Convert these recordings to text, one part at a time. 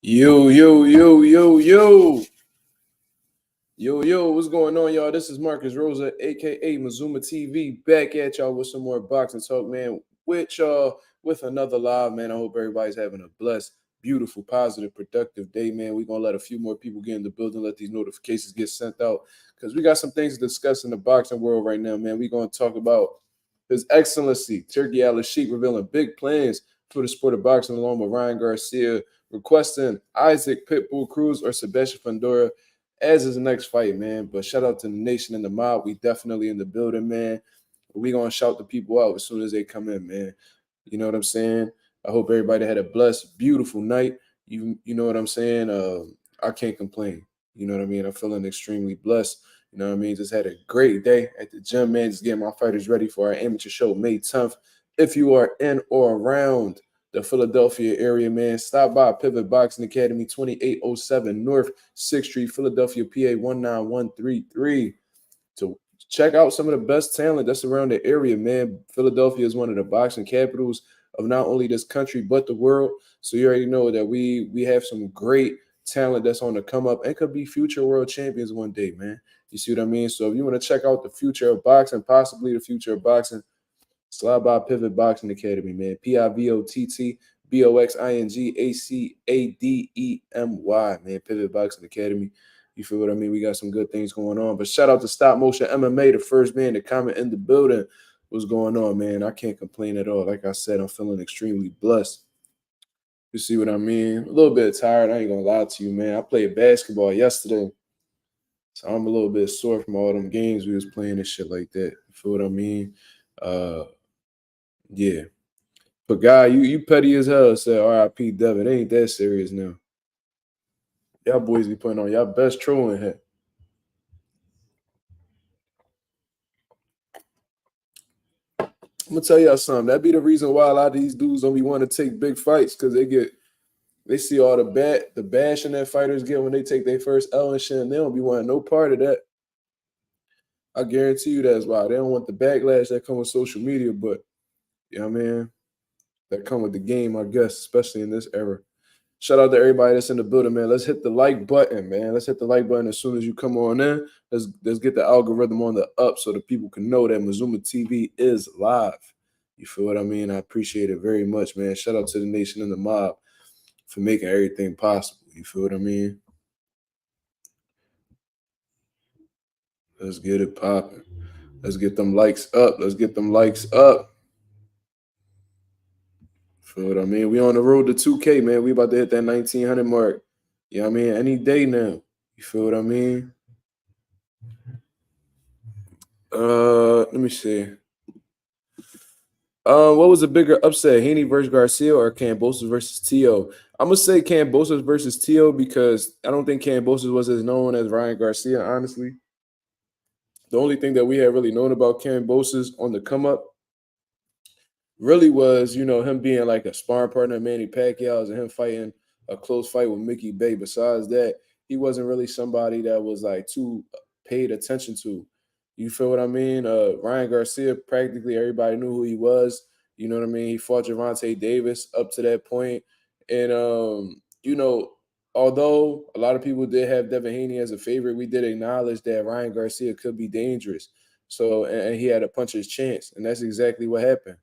Yo, yo, yo, yo, yo. Yo, what's going on, y'all? This is Marcus Rosa, aka Mazuma TV, back at y'all with some more boxing talk, man. With y'all with another live, man. I hope everybody's having a blessed, beautiful, positive, productive day, man. We're gonna let a few more people get in the building, let these notifications get sent out. Because we got some things to discuss in the boxing world right now, man. We're gonna talk about His Excellency Turki Alalshikh revealing big plans for the sport of boxing, along with Ryan Garcia requesting Isaac Pitbull Cruz or Sebastian Fundora as his next fight, man. But shout out to the nation and the mob. We definitely in the building, man. We gonna shout the people out as soon as they come in, man. You know what I'm saying? I hope everybody had a blessed, beautiful night. You know what I'm saying? I can't complain. You know what I mean? I'm feeling extremely blessed. You know what I mean? Just had a great day at the gym, man. Just getting my fighters ready for our amateur show May 10th. If you are in or around the Philadelphia area, man, stop by Pivot Boxing Academy, 2807 North 6th Street, Philadelphia, PA 19133, to check out some of the best talent that's around the area, man. Philadelphia is one of the boxing capitals of not only this country but the world. So you already know that we have some great talent that's on the come up and could be future world champions one day, man. You see what I mean? So if you want to check out the future of boxing, possibly the future of boxing, slide by Pivot Boxing Academy, man. PIVOTTBOXINGACADEMY, man. Pivot Boxing Academy. You feel what I mean? We got some good things going on. But shout out to Stop Motion MMA, the first man to comment in the building. What's going on, man? I can't complain at all. Like I said, I'm feeling extremely blessed. You see what I mean? A little bit tired. I ain't gonna lie to you, man. I played basketball yesterday, so I'm a little bit sore from all them games we was playing and shit like that. You feel what I mean? Yeah. But guy, you petty as hell. Said R.I.P. Devin. It ain't that serious now. Y'all boys be putting on y'all best trolling hat. I'm gonna tell y'all something. That be the reason why a lot of these dudes don't be want to take big fights, because they see all the bashing that fighters get when they take their first L and shit, and they don't be wanting no part of that. I guarantee you that's why. They don't want the backlash that come with social media, but you know what I mean? That come with the game, I guess, especially in this era. Shout out to everybody that's in the building, man. Let's hit the like button, man. Let's hit the like button as soon as you come on in. Let's get the algorithm on the up so that people can know that Mazuma TV is live. You feel what I mean? I appreciate it very much, man. Shout out to the nation and the mob for making everything possible. You feel what I mean? Let's get it popping. Let's get them likes up. Let's get them likes up. Feel what I mean? We on the road to 2K, man. We about to hit that 1900 mark. You know what I mean? Any day now. You feel what I mean? Let me see. What was a bigger upset, Haney versus Garcia or Kambosos versus Tio? I'm gonna say Kambosos versus Tio because I don't think Kambosos was as known as Ryan Garcia. Honestly, the only thing that we had really known about Kambosos on the come up really was, him being like a sparring partner of Manny Pacquiao's and him fighting a close fight with Mickey Bay. Besides that, he wasn't really somebody that was like too paid attention to. You feel what I mean? Ryan Garcia, practically everybody knew who he was. You know what I mean? He fought Gervonta Davis up to that point. And, although a lot of people did have Devin Haney as a favorite, we did acknowledge that Ryan Garcia could be dangerous. So, and he had a puncher's chance. And that's exactly what happened.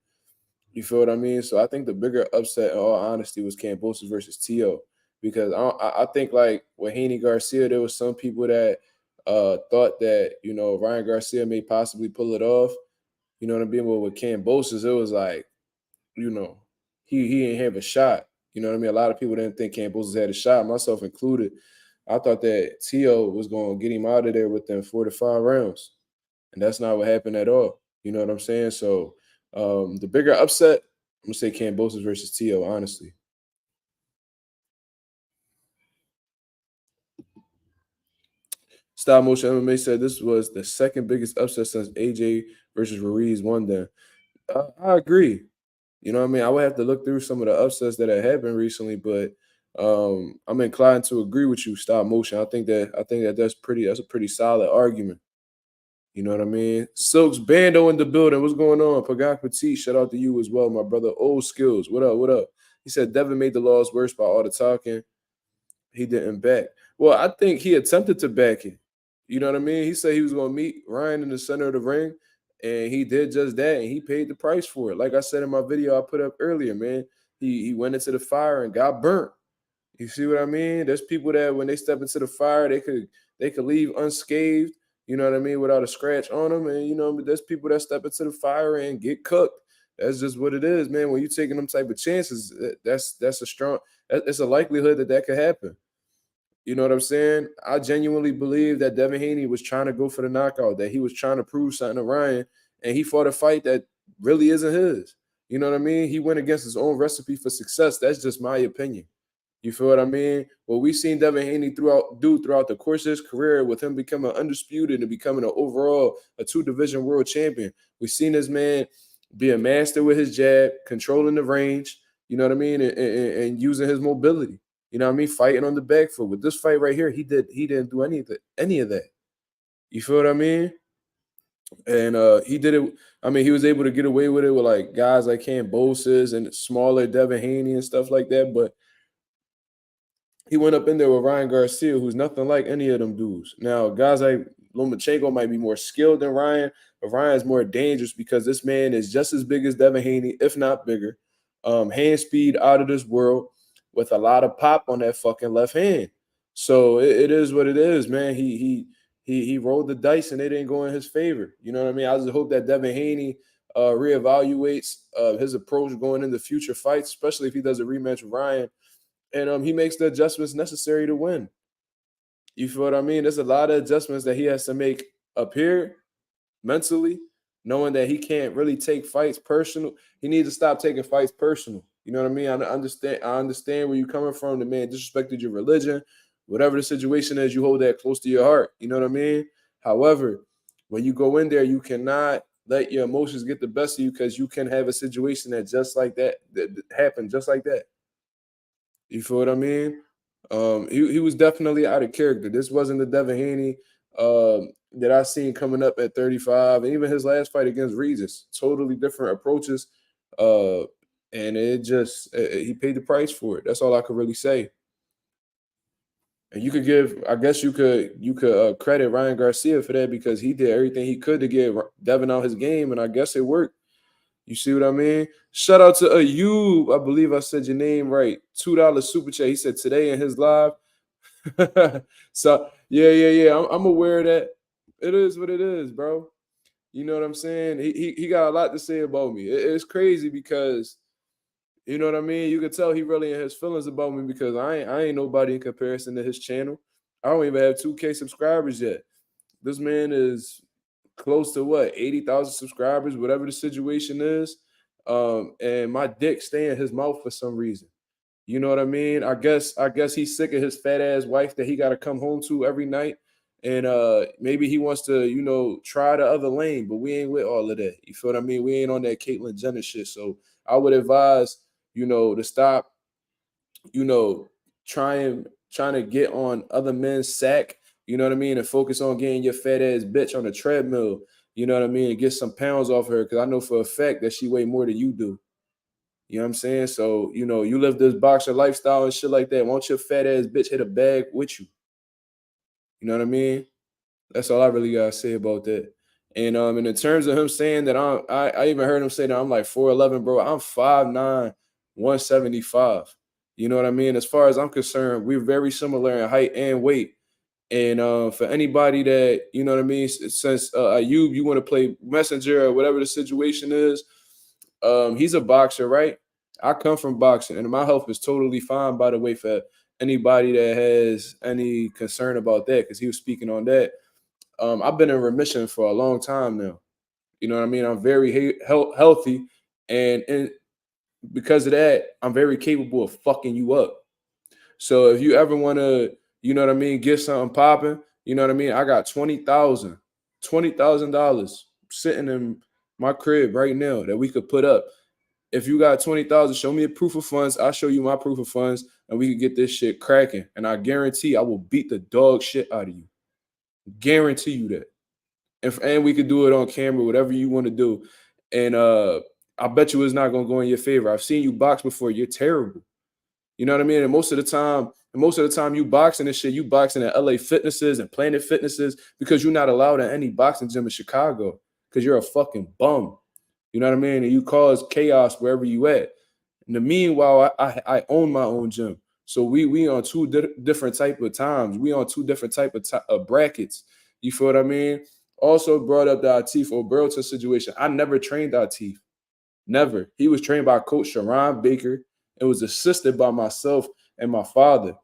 You feel what I mean? So I think the bigger upset, in all honesty, was Kambosos versus Tio, because I think like with Haney Garcia, there was some people that thought that Ryan Garcia may possibly pull it off. You know what I mean? But with Kambosos, it was like he didn't have a shot. You know what I mean? A lot of people didn't think Kambosos had a shot, myself included. I thought that Tio was going to get him out of there within 4 to 5 rounds, and that's not what happened at all. You know what I'm saying? So. The bigger upset, I'm gonna say Kambosos versus Tio, honestly. Style Motion MMA said this was the second biggest upset since AJ versus Ruiz won there. I agree. You know what I mean? I would have to look through some of the upsets that have happened recently, but I'm inclined to agree with you, Style Motion. That's a pretty solid argument. You know what I mean? Silks Bando in the building. What's going on? Pagak Petit, shout out to you as well, my brother. Old Skills. What up? What up? He said Devin made the laws worse by all the talking. he didn't back. Well, I think he attempted to back it. You know what I mean? He said he was going to meet Ryan in the center of the ring, and he did just that, and he paid the price for it. Like I said in my video I put up earlier, man, he went into the fire and got burnt. You see what I mean? There's people that when they step into the fire, they could leave unscathed. You know what I mean, without a scratch on them. And there's people that step into the fire and get cooked. That's just what it is, man. When you're taking them type of chances, that's a strong. It's a likelihood that could happen. You know what I'm saying? I genuinely believe that Devin Haney was trying to go for the knockout, that he was trying to prove something to Ryan, and he fought a fight that really isn't his. You know what I mean? He went against his own recipe for success. That's just my opinion. You feel what I mean? What we've seen Devin Haney throughout the course of his career, with him becoming undisputed and becoming an overall a 2-division world champion. We've seen this man be a master with his jab, controlling the range, you know what I mean, and using his mobility. You know what I mean? Fighting on the back foot. With this fight right here, he didn't do any of that. You feel what I mean? And he did it. I mean, he was able to get away with it with like guys like Cambosis and smaller Devin Haney and stuff like that. But he went up in there with Ryan Garcia, who's nothing like any of them dudes. Now, guys like Lomachenko might be more skilled than Ryan, but Ryan's more dangerous because this man is just as big as Devin Haney, if not bigger. Hand speed out of this world with a lot of pop on that fucking left hand. So it is what it is, man. He rolled the dice and it didn't go in his favor. You know what I mean? I just hope that Devin Haney reevaluates his approach going into future fights, especially if he does a rematch with Ryan, and he makes the adjustments necessary to win. You feel what I mean? There's a lot of adjustments that he has to make up here mentally, knowing that he can't really take fights personal. He needs to stop taking fights personal. You know what I mean? I understand where you're coming from. The man disrespected your religion. Whatever the situation is, you hold that close to your heart. You know what I mean? However, when you go in there, you cannot let your emotions get the best of you, because you can have a situation that just like that happened just like that. You feel what I mean? He was definitely out of character. This wasn't the Devin Haney that I seen coming up at 35, and even his last fight against Regis. Totally different approaches, and it just he paid the price for it. That's all I could really say. And you could I guess you could credit Ryan Garcia for that, because he did everything he could to get Devin out his game, and I guess it worked. You see what I mean? Shout out to Ayub. I believe I said your name right. $2 super chat. He said today in his live. So yeah. I'm aware of that. It is what it is, bro. You know what I'm saying? He got a lot to say about me. It's crazy because, you know what I mean? You can tell he really in his feelings about me, because I ain't nobody in comparison to his channel. I don't even have 2K subscribers yet. This man is close to what, 80,000 subscribers, whatever the situation is. And my dick stay in his mouth for some reason. You know what I mean? I guess he's sick of his fat ass wife that he got to come home to every night. And maybe he wants to, try the other lane, but we ain't with all of that. You feel what I mean? We ain't on that Caitlyn Jenner shit. So I would advise, to stop, trying to get on other men's sack, you know what I mean, and focus on getting your fat ass bitch on the treadmill, you know what I mean, and get some pounds off her, because I know for a fact that she weigh more than you do. You know what I'm saying? So, you live this boxer lifestyle and shit like that. Why don't your fat ass bitch hit a bag with you? You know what I mean? That's all I really gotta say about that. And in terms of him saying that I even heard him say that I'm like 4'11", bro. I'm 5'9", 175. You know what I mean? As far as I'm concerned, we're very similar in height and weight. And for anybody that, you know what I mean, since you want to play messenger or whatever the situation is, he's a boxer, right? I come from boxing, and my health is totally fine, by the way, for anybody that has any concern about that, because he was speaking on that. I've been in remission for a long time now. You know what I mean? I'm very healthy, and because of that, I'm very capable of fucking you up. So if you ever want to, you know what I mean, get something popping, you know what I mean, I got $20,000 sitting in my crib right now that we could put up. If you got 20,000, show me a proof of funds. I'll show you my proof of funds, and we could get this shit cracking. And I guarantee I will beat the dog shit out of you. Guarantee you that. And we could do it on camera, whatever you want to do. And I bet you it's not gonna go in your favor. I've seen you box before. You're terrible. You know what I mean? And most of the time you boxing and shit, you boxing at LA Fitnesses and Planet Fitnesses because you're not allowed at any boxing gym in Chicago because you're a fucking bum. You know what I mean? And you cause chaos wherever you at. In the meanwhile, I own my own gym. So we on two different type of times. We on two different type of brackets. You feel what I mean? Also brought up the Atif O'Burlton situation. I never trained Atif. Never. He was trained by Coach Sharon Baker. It was assisted by myself and my father.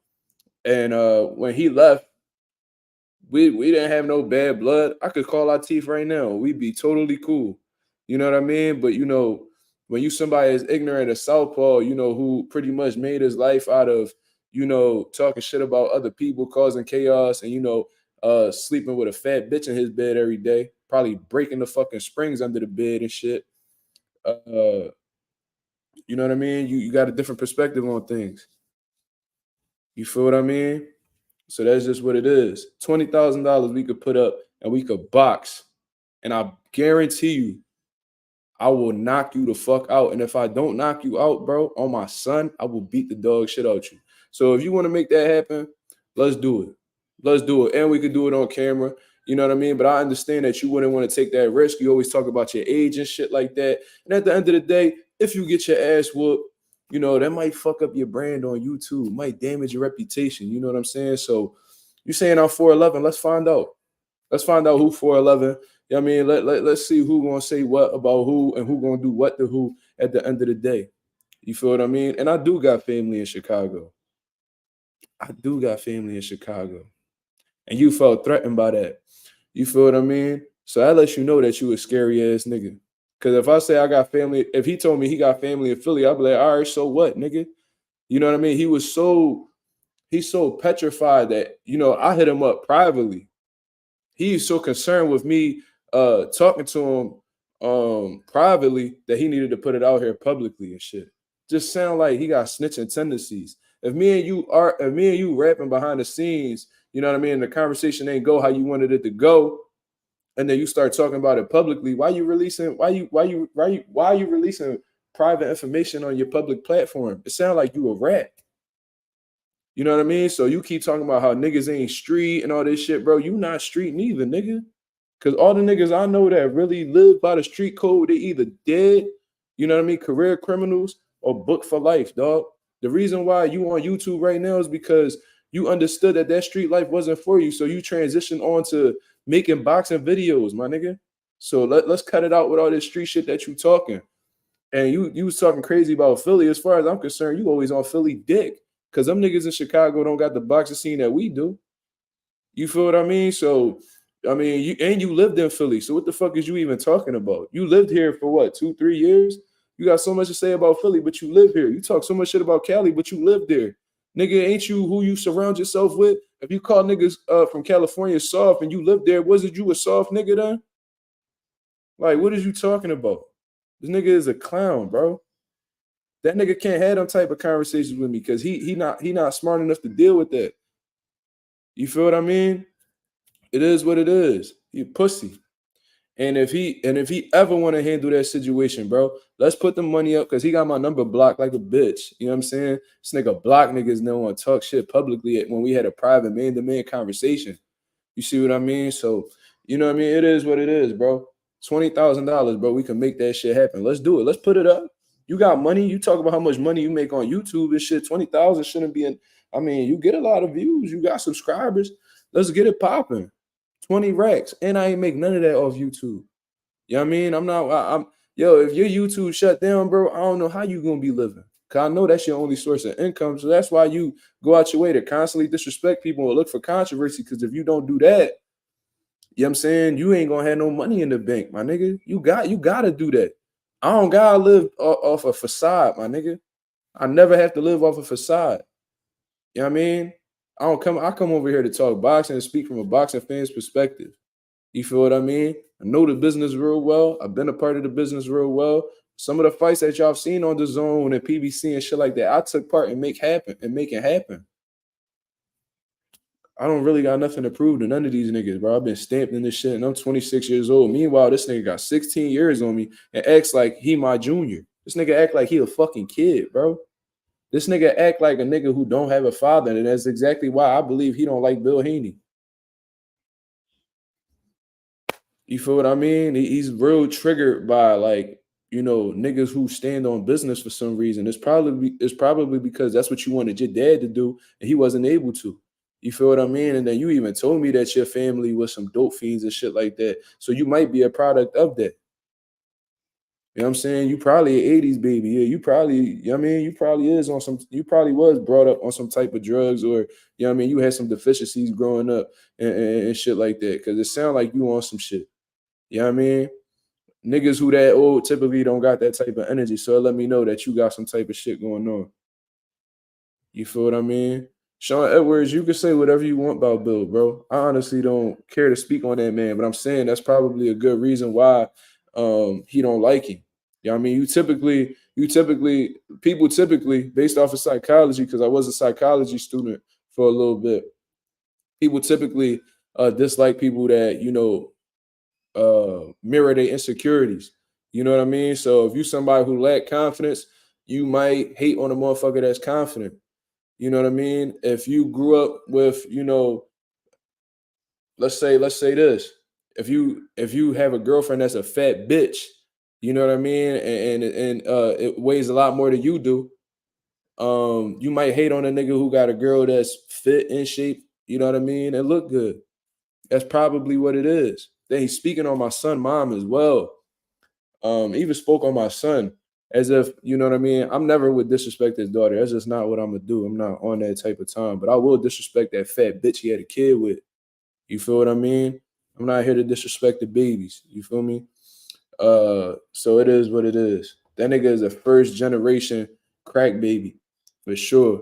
And when he left, we didn't have no bad blood. I could call Atif right now. We'd be totally cool. You know what I mean? But when you somebody as ignorant as Southpaw, who pretty much made his life out of, talking shit about other people, causing chaos, and sleeping with a fat bitch in his bed every day, probably breaking the fucking springs under the bed and shit. You know what I mean? You got a different perspective on things. You feel what I mean? So that's just what it is. $20,000 we could put up and we could box. And I guarantee you, I will knock you the fuck out. And if I don't knock you out, bro, on my son, I will beat the dog shit out you. So if you want to make that happen, let's do it. Let's do it. And we could do it on camera. You know what I mean? But I understand that you wouldn't want to take that risk. You always talk about your age and shit like that. And at the end of the day, if you get your ass whooped, that might fuck up your brand on YouTube, might damage your reputation. You know what I'm saying? So you saying I'm 4'11", let's find out. Let's find out who 4'11". You know what I mean? Let's see who gonna say what about who and who gonna do what to who at the end of the day. You feel what I mean? And I do got family in Chicago. I do got family in Chicago. And you felt threatened by that. You feel what I mean? So that lets you know that you a scary ass nigga. Because if I say I got family, if he told me he got family in Philly, I'd be like, all right, so what, nigga? You know what I mean? He's so petrified that, I hit him up privately. He's so concerned with me talking to him privately that he needed to put it out here publicly and shit. Just sound like he got snitching tendencies. If me and you rapping behind the scenes, you know what I mean, the conversation ain't go how you wanted it to go, and then you start talking about it publicly, why you releasing private information on your public platform? It sounds like you a rat. You know what I mean? So you keep talking about how niggas ain't street and all this shit, bro. You not street neither, nigga. Because all the niggas I know that really live by the street code, they either dead, you know what I mean, career criminals, or booked for life, dog. The reason why you on YouTube right now is because you understood that street life wasn't for you. So you transitioned on to making boxing videos, my nigga. So let's cut it out with all this street shit that you talking. And you was talking crazy about Philly. As far as I'm concerned, you always on Philly dick. Because them niggas in Chicago don't got the boxing scene that we do. You feel what I mean? So, I mean, you lived in Philly. So what the fuck is you even talking about? You lived here for what, 2-3 years? You got so much to say about Philly, but you live here. You talk so much shit about Cali, but you live there. Nigga, ain't you who you surround yourself with? If you call niggas from California soft and you live there, wasn't you a soft nigga then? Like, what is you talking about? This nigga is a clown, bro. That nigga can't have them type of conversations with me because he not smart enough to deal with that. You feel what I mean? It is what it is. He a pussy. And if he ever want to handle that situation, bro, let's put the money up because he got my number blocked like a bitch. You know what I'm saying? This nigga block niggas don't want to talk shit publicly when we had a private man-to-man conversation. You see what I mean? So, you know what I mean? It is what it is, bro. $20,000, bro. We can make that shit happen. Let's do it. Let's put it up. You got money. You talk about how much money you make on YouTube and shit. 20,000 shouldn't be in. I mean, you get a lot of views. You got subscribers. Let's get it popping. 20 racks. And I ain't make none of that off YouTube. You know what I mean? I'm if your YouTube shut down, bro, I don't know how you gonna be living. Cause I know that's your only source of income. So that's why you go out your way to constantly disrespect people and look for controversy. Because if you don't do that, you know what I'm saying, you ain't gonna have no money in the bank, my nigga. You gotta do that. I don't gotta live off a facade, my nigga. I never have to live off a facade. You know what I mean? I come over here to talk boxing and speak from a boxing fan's perspective. You feel what I mean? I know the business real well. I've been a part of the business real well. Some of the fights that y'all have seen on the Zone and PBC and shit like that, I took part in make it happen. I don't really got nothing to prove to none of these niggas, bro. I've been stamped in this shit and I'm 26 years old. Meanwhile, this nigga got 16 years on me and acts like he my junior. This nigga act like he a fucking kid, bro. This nigga act like a nigga who don't have a father, and that's exactly why I believe he don't like Bill Haney. You feel what I mean? He's real triggered by like, you know, niggas who stand on business for some reason. It's probably because that's what you wanted your dad to do, and he wasn't able to. You feel what I mean? And then you even told me that your family was some dope fiends and shit like that. So you might be a product of that. You know what I'm saying? You probably an 80s baby. Yeah, you probably, you know what I mean? You probably is on some, you probably was brought up on some type of drugs, or, you know what I mean? You had some deficiencies growing up and shit like that. Cause it sound like you on some shit. You know what I mean? Niggas who that old typically don't got that type of energy. So it let me know that you got some type of shit going on. You feel what I mean? Sean Edwards, you can say whatever you want about Bill, bro. I honestly don't care to speak on that man, but I'm saying that's probably a good reason why he don't like him. You know what I mean? People typically, based off of psychology, because I was a psychology student for a little bit, people typically dislike people that, you know, mirror their insecurities. You know what I mean? So if you somebody who lack confidence, you might hate on a motherfucker that's confident. You know what I mean? If you grew up with, you know, let's say this. If you have a girlfriend that's a fat bitch, you know what I mean, and it weighs a lot more than you do, you might hate on a nigga who got a girl that's fit in shape, you know what I mean, and look good. That's probably what it is. Then he's speaking on my son, mom as well. Even spoke on my son as if, you know what I mean. I'm never would disrespect his daughter. That's just not what I'm gonna do. I'm not on that type of time. But I will disrespect that fat bitch he had a kid with. You feel what I mean? I'm not here to disrespect the babies. You feel me? So it is what it is. That nigga is a first generation crack baby for sure.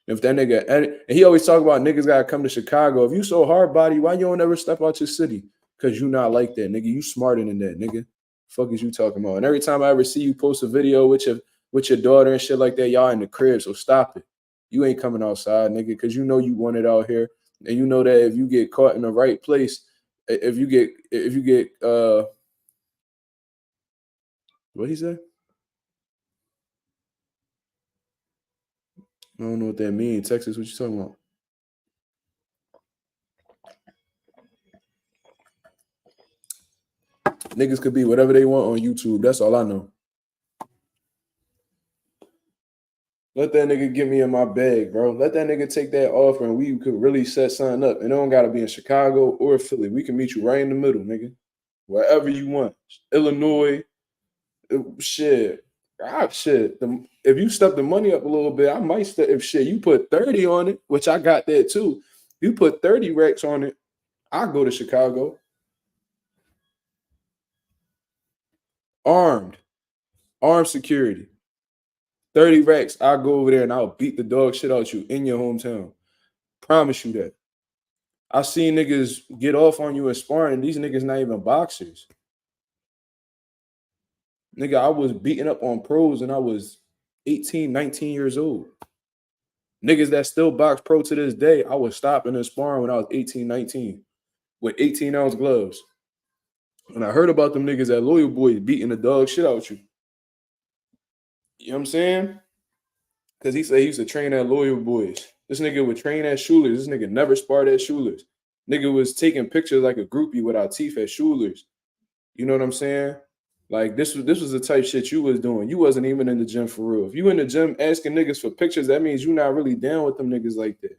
If that nigga and he always talk about niggas gotta come to Chicago. If you so hard body, why you don't ever step out your city? Cause you not like that, nigga. You smarter than that, nigga. Fuck is you talking about? And every time I ever see you post a video with your daughter and shit like that, y'all in the crib. So stop it. You ain't coming outside, nigga, because you know you want it out here. And you know that if you get caught in the right place, if you get what he say? I don't know what that means. Texas, what you talking about? Niggas could be whatever they want on YouTube. That's all I know. Let that nigga get me in my bag, bro. Let that nigga take that offer and we could really set something up. And it don't gotta be in Chicago or Philly. We can meet you right in the middle, nigga. Wherever you want. Illinois, shit. Shit. If you step the money up a little bit, I might step. If shit, you put 30 on it, which I got that too. You put 30 racks on it, I'll go to Chicago. Armed security. 30 racks, I'll go over there and I'll beat the dog shit out you in your hometown. Promise you that. I seen niggas get off on you in sparring, and these niggas not even boxers. Nigga, I was beating up on pros and I was 18, 19 years old. Niggas that still box pro to this day, I was stopping and sparring when I was 18, 19 with 18-ounce gloves. And I heard about them niggas at Loyal Boys beating the dog shit out you. You know what I'm saying? Because he said he used to train at Loyal Boys. This nigga would train at Schuler's. This nigga never sparred at Schuler's. Nigga was taking pictures like a groupie with our teeth at Schuler's. You know what I'm saying? Like this was the type shit you was doing. You wasn't even in the gym for real. If you in the gym asking niggas for pictures, that means you not really down with them niggas like that.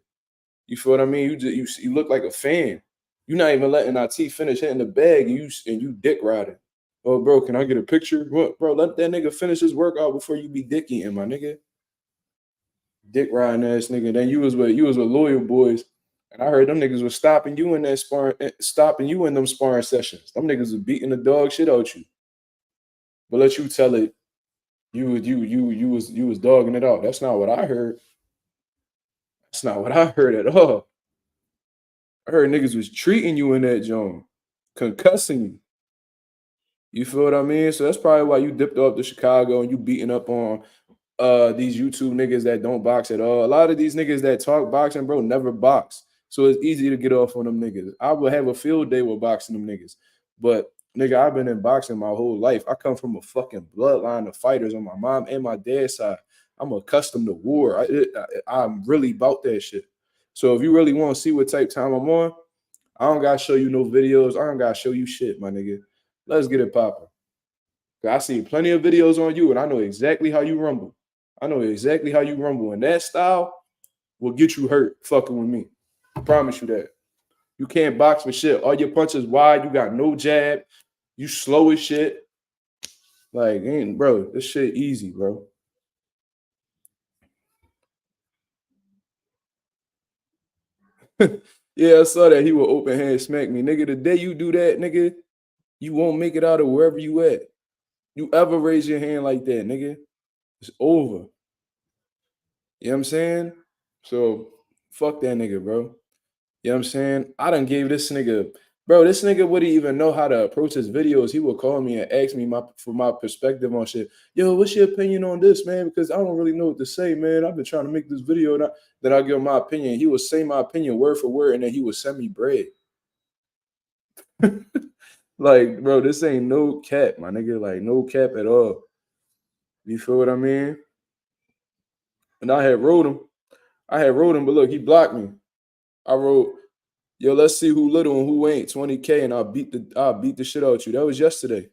You feel what I mean? You look like a fan. You not even letting our teeth finish hitting the bag, and you dick riding. Oh, bro, can I get a picture? What, bro? Let that nigga finish his workout before you be dick eating, my nigga. Dick riding ass nigga. Then you was with Loyal Boys, and I heard them niggas was stopping you in them sparring sessions. Them niggas was beating the dog shit out you. But let you tell it, you was dogging it out. That's not what I heard. That's not what I heard at all. I heard niggas was treating you in that joint, concussing you. You feel what I mean? So that's probably why you dipped off to Chicago and you beating up on these YouTube niggas that don't box at all. A lot of these niggas that talk boxing, bro, never box. So it's easy to get off on them niggas. I would have a field day with boxing them niggas. But nigga, I've been in boxing my whole life. I come from a fucking bloodline of fighters on my mom and my dad's side. I'm accustomed to war. I'm really about that shit. So if you really want to see what type time I'm on, I don't gotta show you no videos. I don't gotta show you shit, my nigga. Let's get it popping. I see plenty of videos on you, and I know exactly how you rumble. I know exactly how you rumble, and that style will get you hurt fucking with me. I promise you that. You can't box for shit. All your punches wide. You got no jab. You slow as shit. Like, ain't bro, this shit easy, bro. Yeah, I saw that he will open hand smack me. Nigga, the day you do that, nigga, you won't make it out of wherever you at. You ever raise your hand like that, nigga, it's over. You know what I'm saying? So, fuck that nigga, bro. You know what I'm saying? I done gave this nigga, bro, this nigga wouldn't even know how to approach his videos. He would call me and ask me for my perspective on shit. Yo, what's your opinion on this, man? Because I don't really know what to say, man. I've been trying to make this video. And then I give him my opinion. He would say my opinion word for word, and then he would send me bread. Like, bro, this ain't no cap, my nigga. Like, no cap at all. You feel what I mean? And I had wrote him. But look, he blocked me. I wrote, yo, let's see who little and who ain't. 20K, and I'll beat the shit out of you. That was yesterday.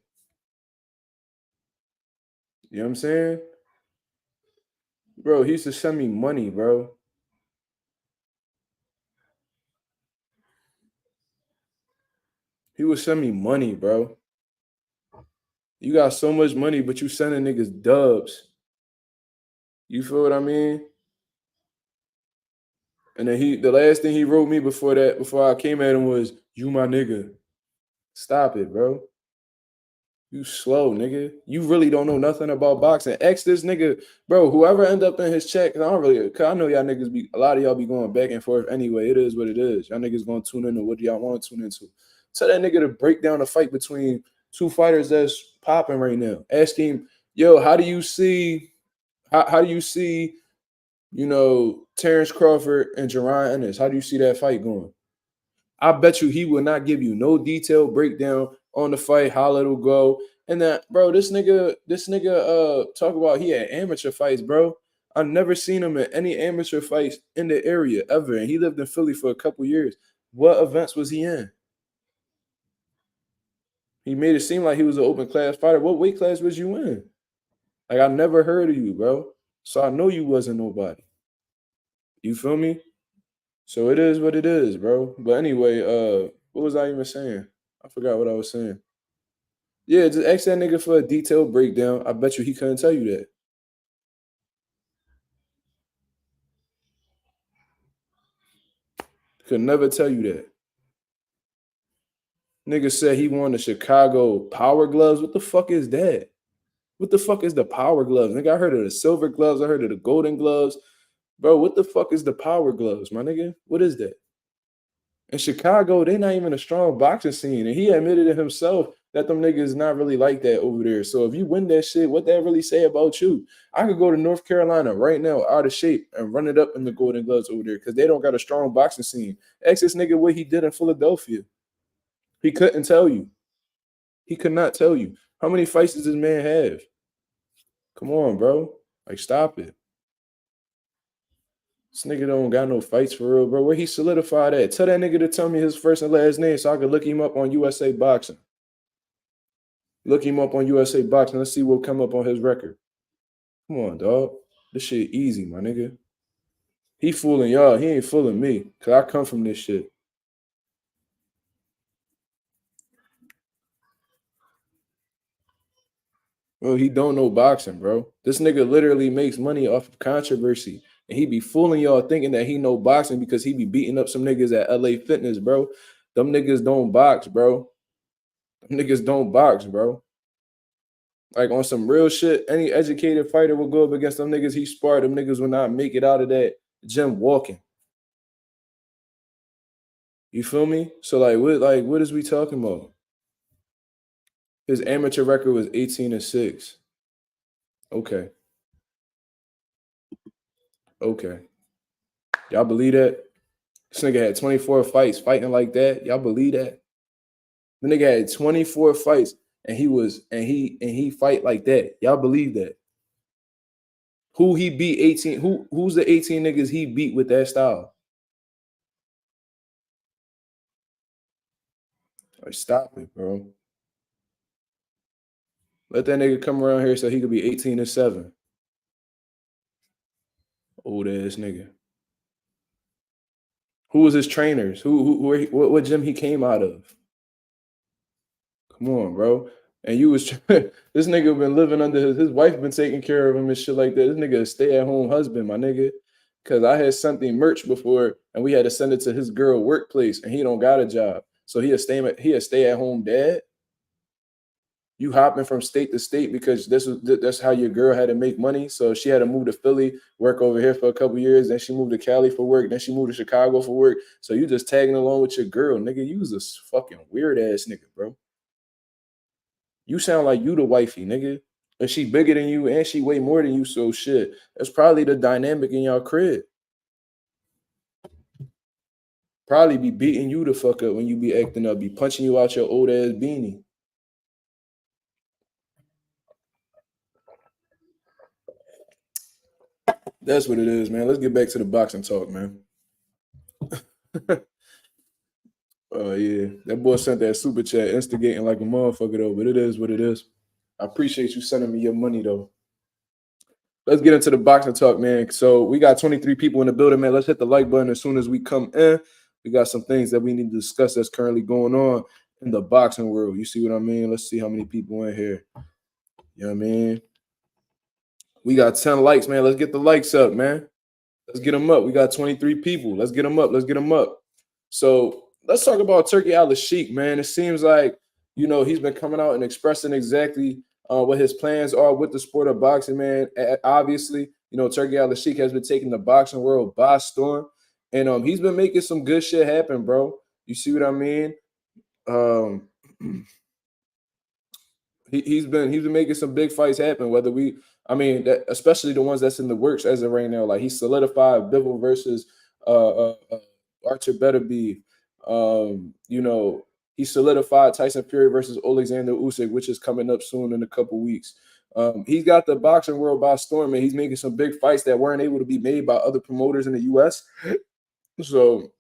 You know what I'm saying? Bro, he used to send me money, bro. He would send me money, bro. You got so much money, but you sending niggas dubs. You feel what I mean? And then the last thing he wrote me before I came at him was, you my nigga. Stop it, bro. You slow, nigga. You really don't know nothing about boxing. X this nigga, bro. Whoever end up in his check, cause I know y'all niggas a lot of y'all be going back and forth anyway. It is what it is. Y'all niggas gonna tune into what y'all want to tune into. Tell that nigga to break down a fight between two fighters that's popping right now. Ask him, yo, how do you see, you know, Terrence Crawford and Jerron Ennis? How do you see that fight going? I bet you he will not give you no detailed breakdown on the fight, how it'll go. And that, bro, this nigga, talk about he had amateur fights, bro. I've never seen him in any amateur fights in the area ever. And he lived in Philly for a couple years. What events was he in? He made it seem like he was an open class fighter. What weight class was you in? Like, I never heard of you, bro. So I know you wasn't nobody. You feel me? So it is what it is, bro. But anyway, what was I even saying? I forgot what I was saying. Yeah, just ask that nigga for a detailed breakdown. I bet you he couldn't tell you that. Could never tell you that. Nigga said he won the Chicago Power Gloves. What the fuck is that? What the fuck is the Power Gloves? Nigga, I heard of the silver gloves. I heard of the golden gloves. Bro, what the fuck is the Power Gloves, my nigga? What is that? In Chicago, they not even a strong boxing scene. And he admitted it himself that them niggas not really like that over there. So if you win that shit, what that really say about you? I could go to North Carolina right now out of shape and run it up in the Golden Gloves over there because they don't got a strong boxing scene. Ask this nigga what he did in Philadelphia. He couldn't tell you. He could not tell you. How many fights does this man have? Come on, bro. Like, stop it. This nigga don't got no fights for real, bro. Where he solidified at? Tell that nigga to tell me his first and last name so I can look him up on USA Boxing. Look him up on USA Boxing. Let's see what come up on his record. Come on, dog. This shit easy, my nigga. He fooling y'all. He ain't fooling me. Cause I come from this shit. Well, he don't know boxing, bro. This nigga literally makes money off of controversy. And he be fooling y'all thinking that he know boxing because he be beating up some niggas at LA Fitness, bro. Them niggas don't box, bro. Them niggas don't box, bro. Like on some real shit, any educated fighter will go up against them niggas he sparred. Them niggas will not make it out of that gym walking. You feel me? So what is we talking about? His amateur record was 18-6. Okay. Okay. Y'all believe that? This nigga had 24 fights fighting like that. Y'all believe that? The nigga had 24 fights and he fight like that. Y'all believe that? Who he beat 18? Who's the 18 niggas he beat with that style? Like, stop it, bro. Let that nigga come around here so he could be 18-7. Old ass nigga. Who was his trainers? What gym he came out of? Come on, bro. And you was this nigga been living under his wife been taking care of him and shit like that. This nigga a stay-at-home husband, my nigga. Cause I had something merch before and we had to send it to his girl workplace and he don't got a job. So he a stay-at-home dad. You hopping from state to state because that's how your girl had to make money. So she had to move to Philly, work over here for a couple years. Then she moved to Cali for work. Then she moved to Chicago for work. So you just tagging along with your girl, nigga. You was a fucking weird ass nigga, bro. You sound like you the wifey, nigga. And she bigger than you and she way more than you. So shit, that's probably the dynamic in y'all crib. Probably be beating you the fuck up when you be acting up, be punching you out your old ass beanie. That's what it is, man. Let's get back to the boxing talk, man. Oh yeah, that boy sent that super chat, instigating like a motherfucker though. But it is what it is. I appreciate you sending me your money though. Let's get into the boxing talk, man. So we got 23 people in the building, man. Let's hit the like button as soon as we come in. We got some things that we need to discuss that's currently going on in the boxing world. You see what I mean? Let's see how many people in here. You know what I mean? We got 10 likes, man. Let's get the likes up, man. Let's get them up. We got 23 people. Let's get them up. Let's get them up. So let's talk about Turki Alalshikh, man. It seems like, he's been coming out and expressing exactly what his plans are with the sport of boxing, man. Obviously, Turki Alalshikh has been taking the boxing world by storm. And he's been making some good shit happen, bro. You see what I mean? Um, he's been making some big fights happen. Especially the ones that's in the works as of right now. Like he solidified Bivol versus Archer Beterbiev. He solidified Tyson Fury versus Alexander Usyk, which is coming up soon in a couple weeks. He's got the boxing world by storm, and he's making some big fights that weren't able to be made by other promoters in the U.S. So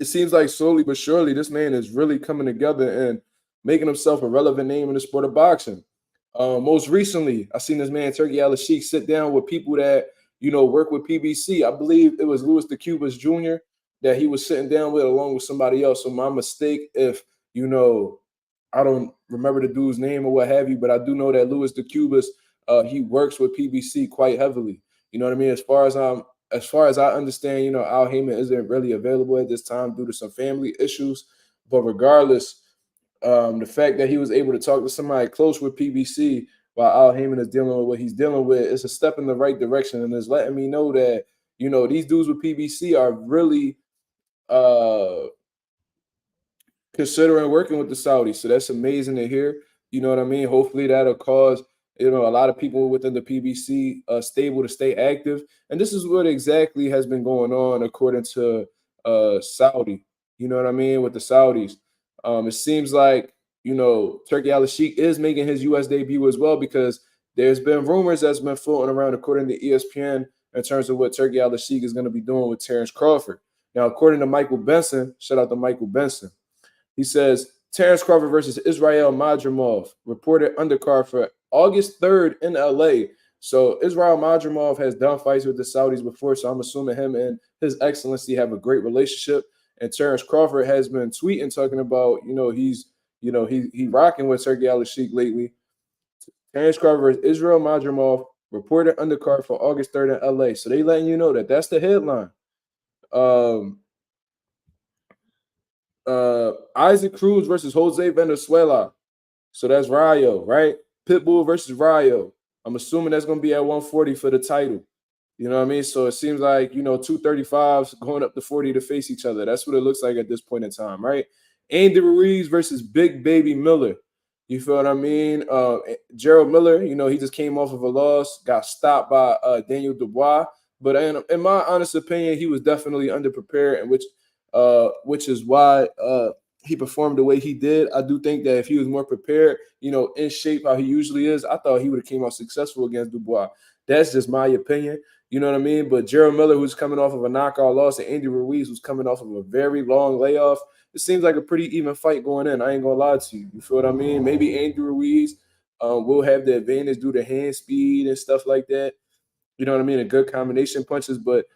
it seems like slowly but surely this man is really coming together and making himself a relevant name in the sport of boxing. Most recently, I seen this man Turki Alalshikh sit down with people that work with PBC. I believe it was Louis the Cubas Jr. that he was sitting down with along with somebody else. So my mistake if I don't remember the dude's name or what have you, but I do know that Louis the Cubas he works with PBC quite heavily. You know what I mean? As far as I understand, Al Heyman isn't really available at this time due to some family issues. But regardless, the fact that he was able to talk to somebody close with PBC while Al Heyman is dealing with what he's dealing with is a step in the right direction, and is letting me know that these dudes with PBC are really considering working with the Saudis. So that's amazing to hear. You know what I mean? Hopefully that'll cause a lot of people within the PBC stable to stay active. And this is what exactly has been going on according to Saudi. You know what I mean? With the Saudis. It seems like, Turki Alalshikh is making his U.S. debut as well, because there's been rumors that's been floating around according to ESPN in terms of what Turki Alalshikh is going to be doing with Terrence Crawford. Now, according to Michael Benson, shout out to Michael Benson, he says Terrence Crawford versus Israel Madrimov, reported undercard for August 3rd in LA. So Israel Madrimov has done fights with the Saudis before, so I'm assuming him and His Excellency have a great relationship. And Terrence Crawford has been tweeting, talking about, he's rocking with Turki Alalshikh lately. Terrence Crawford versus Israel Madrimov, reported undercard for August 3rd in LA. So they letting you know that that's the headline. Isaac Cruz versus Jose Venezuela. So that's Rayo, right? Pitbull versus Rayo. I'm assuming that's going to be at 140 for the title. You know what I mean? So it seems like, 235s going up to 40 to face each other. That's what it looks like at this point in time, right? Andy Ruiz versus Big Baby Miller. You feel what I mean? Gerald Miller, he just came off of a loss, got stopped by Daniel Dubois. But in my honest opinion, he was definitely underprepared, and which is why he performed the way he did. I do think that if he was more prepared, in shape how he usually is, I thought he would have came out successful against Dubois. That's just my opinion. You know what I mean? But Gerald Miller, who's coming off of a knockout loss, and Andy Ruiz, who's coming off of a very long layoff, it seems like a pretty even fight going in. I ain't gonna lie to you. You feel what I mean? Maybe Andy Ruiz will have the advantage due to hand speed and stuff like that. You know what I mean? A good combination punches. But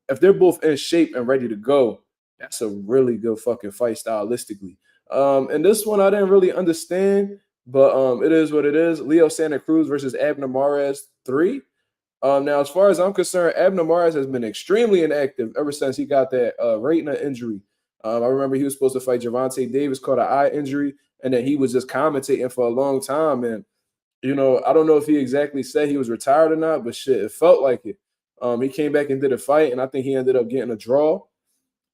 if they're both in shape and ready to go, that's a really good fucking fight stylistically. And this one I didn't really understand, but it is what it is. Leo Santa Cruz versus Abner Mares 3. Now, as far as I'm concerned, Abner Mares has been extremely inactive ever since he got that retina injury. I remember he was supposed to fight Gervonta Davis, caught an eye injury, and then he was just commentating for a long time. And I don't know if he exactly said he was retired or not, but shit, it felt like it. He came back and did a fight, and I think he ended up getting a draw.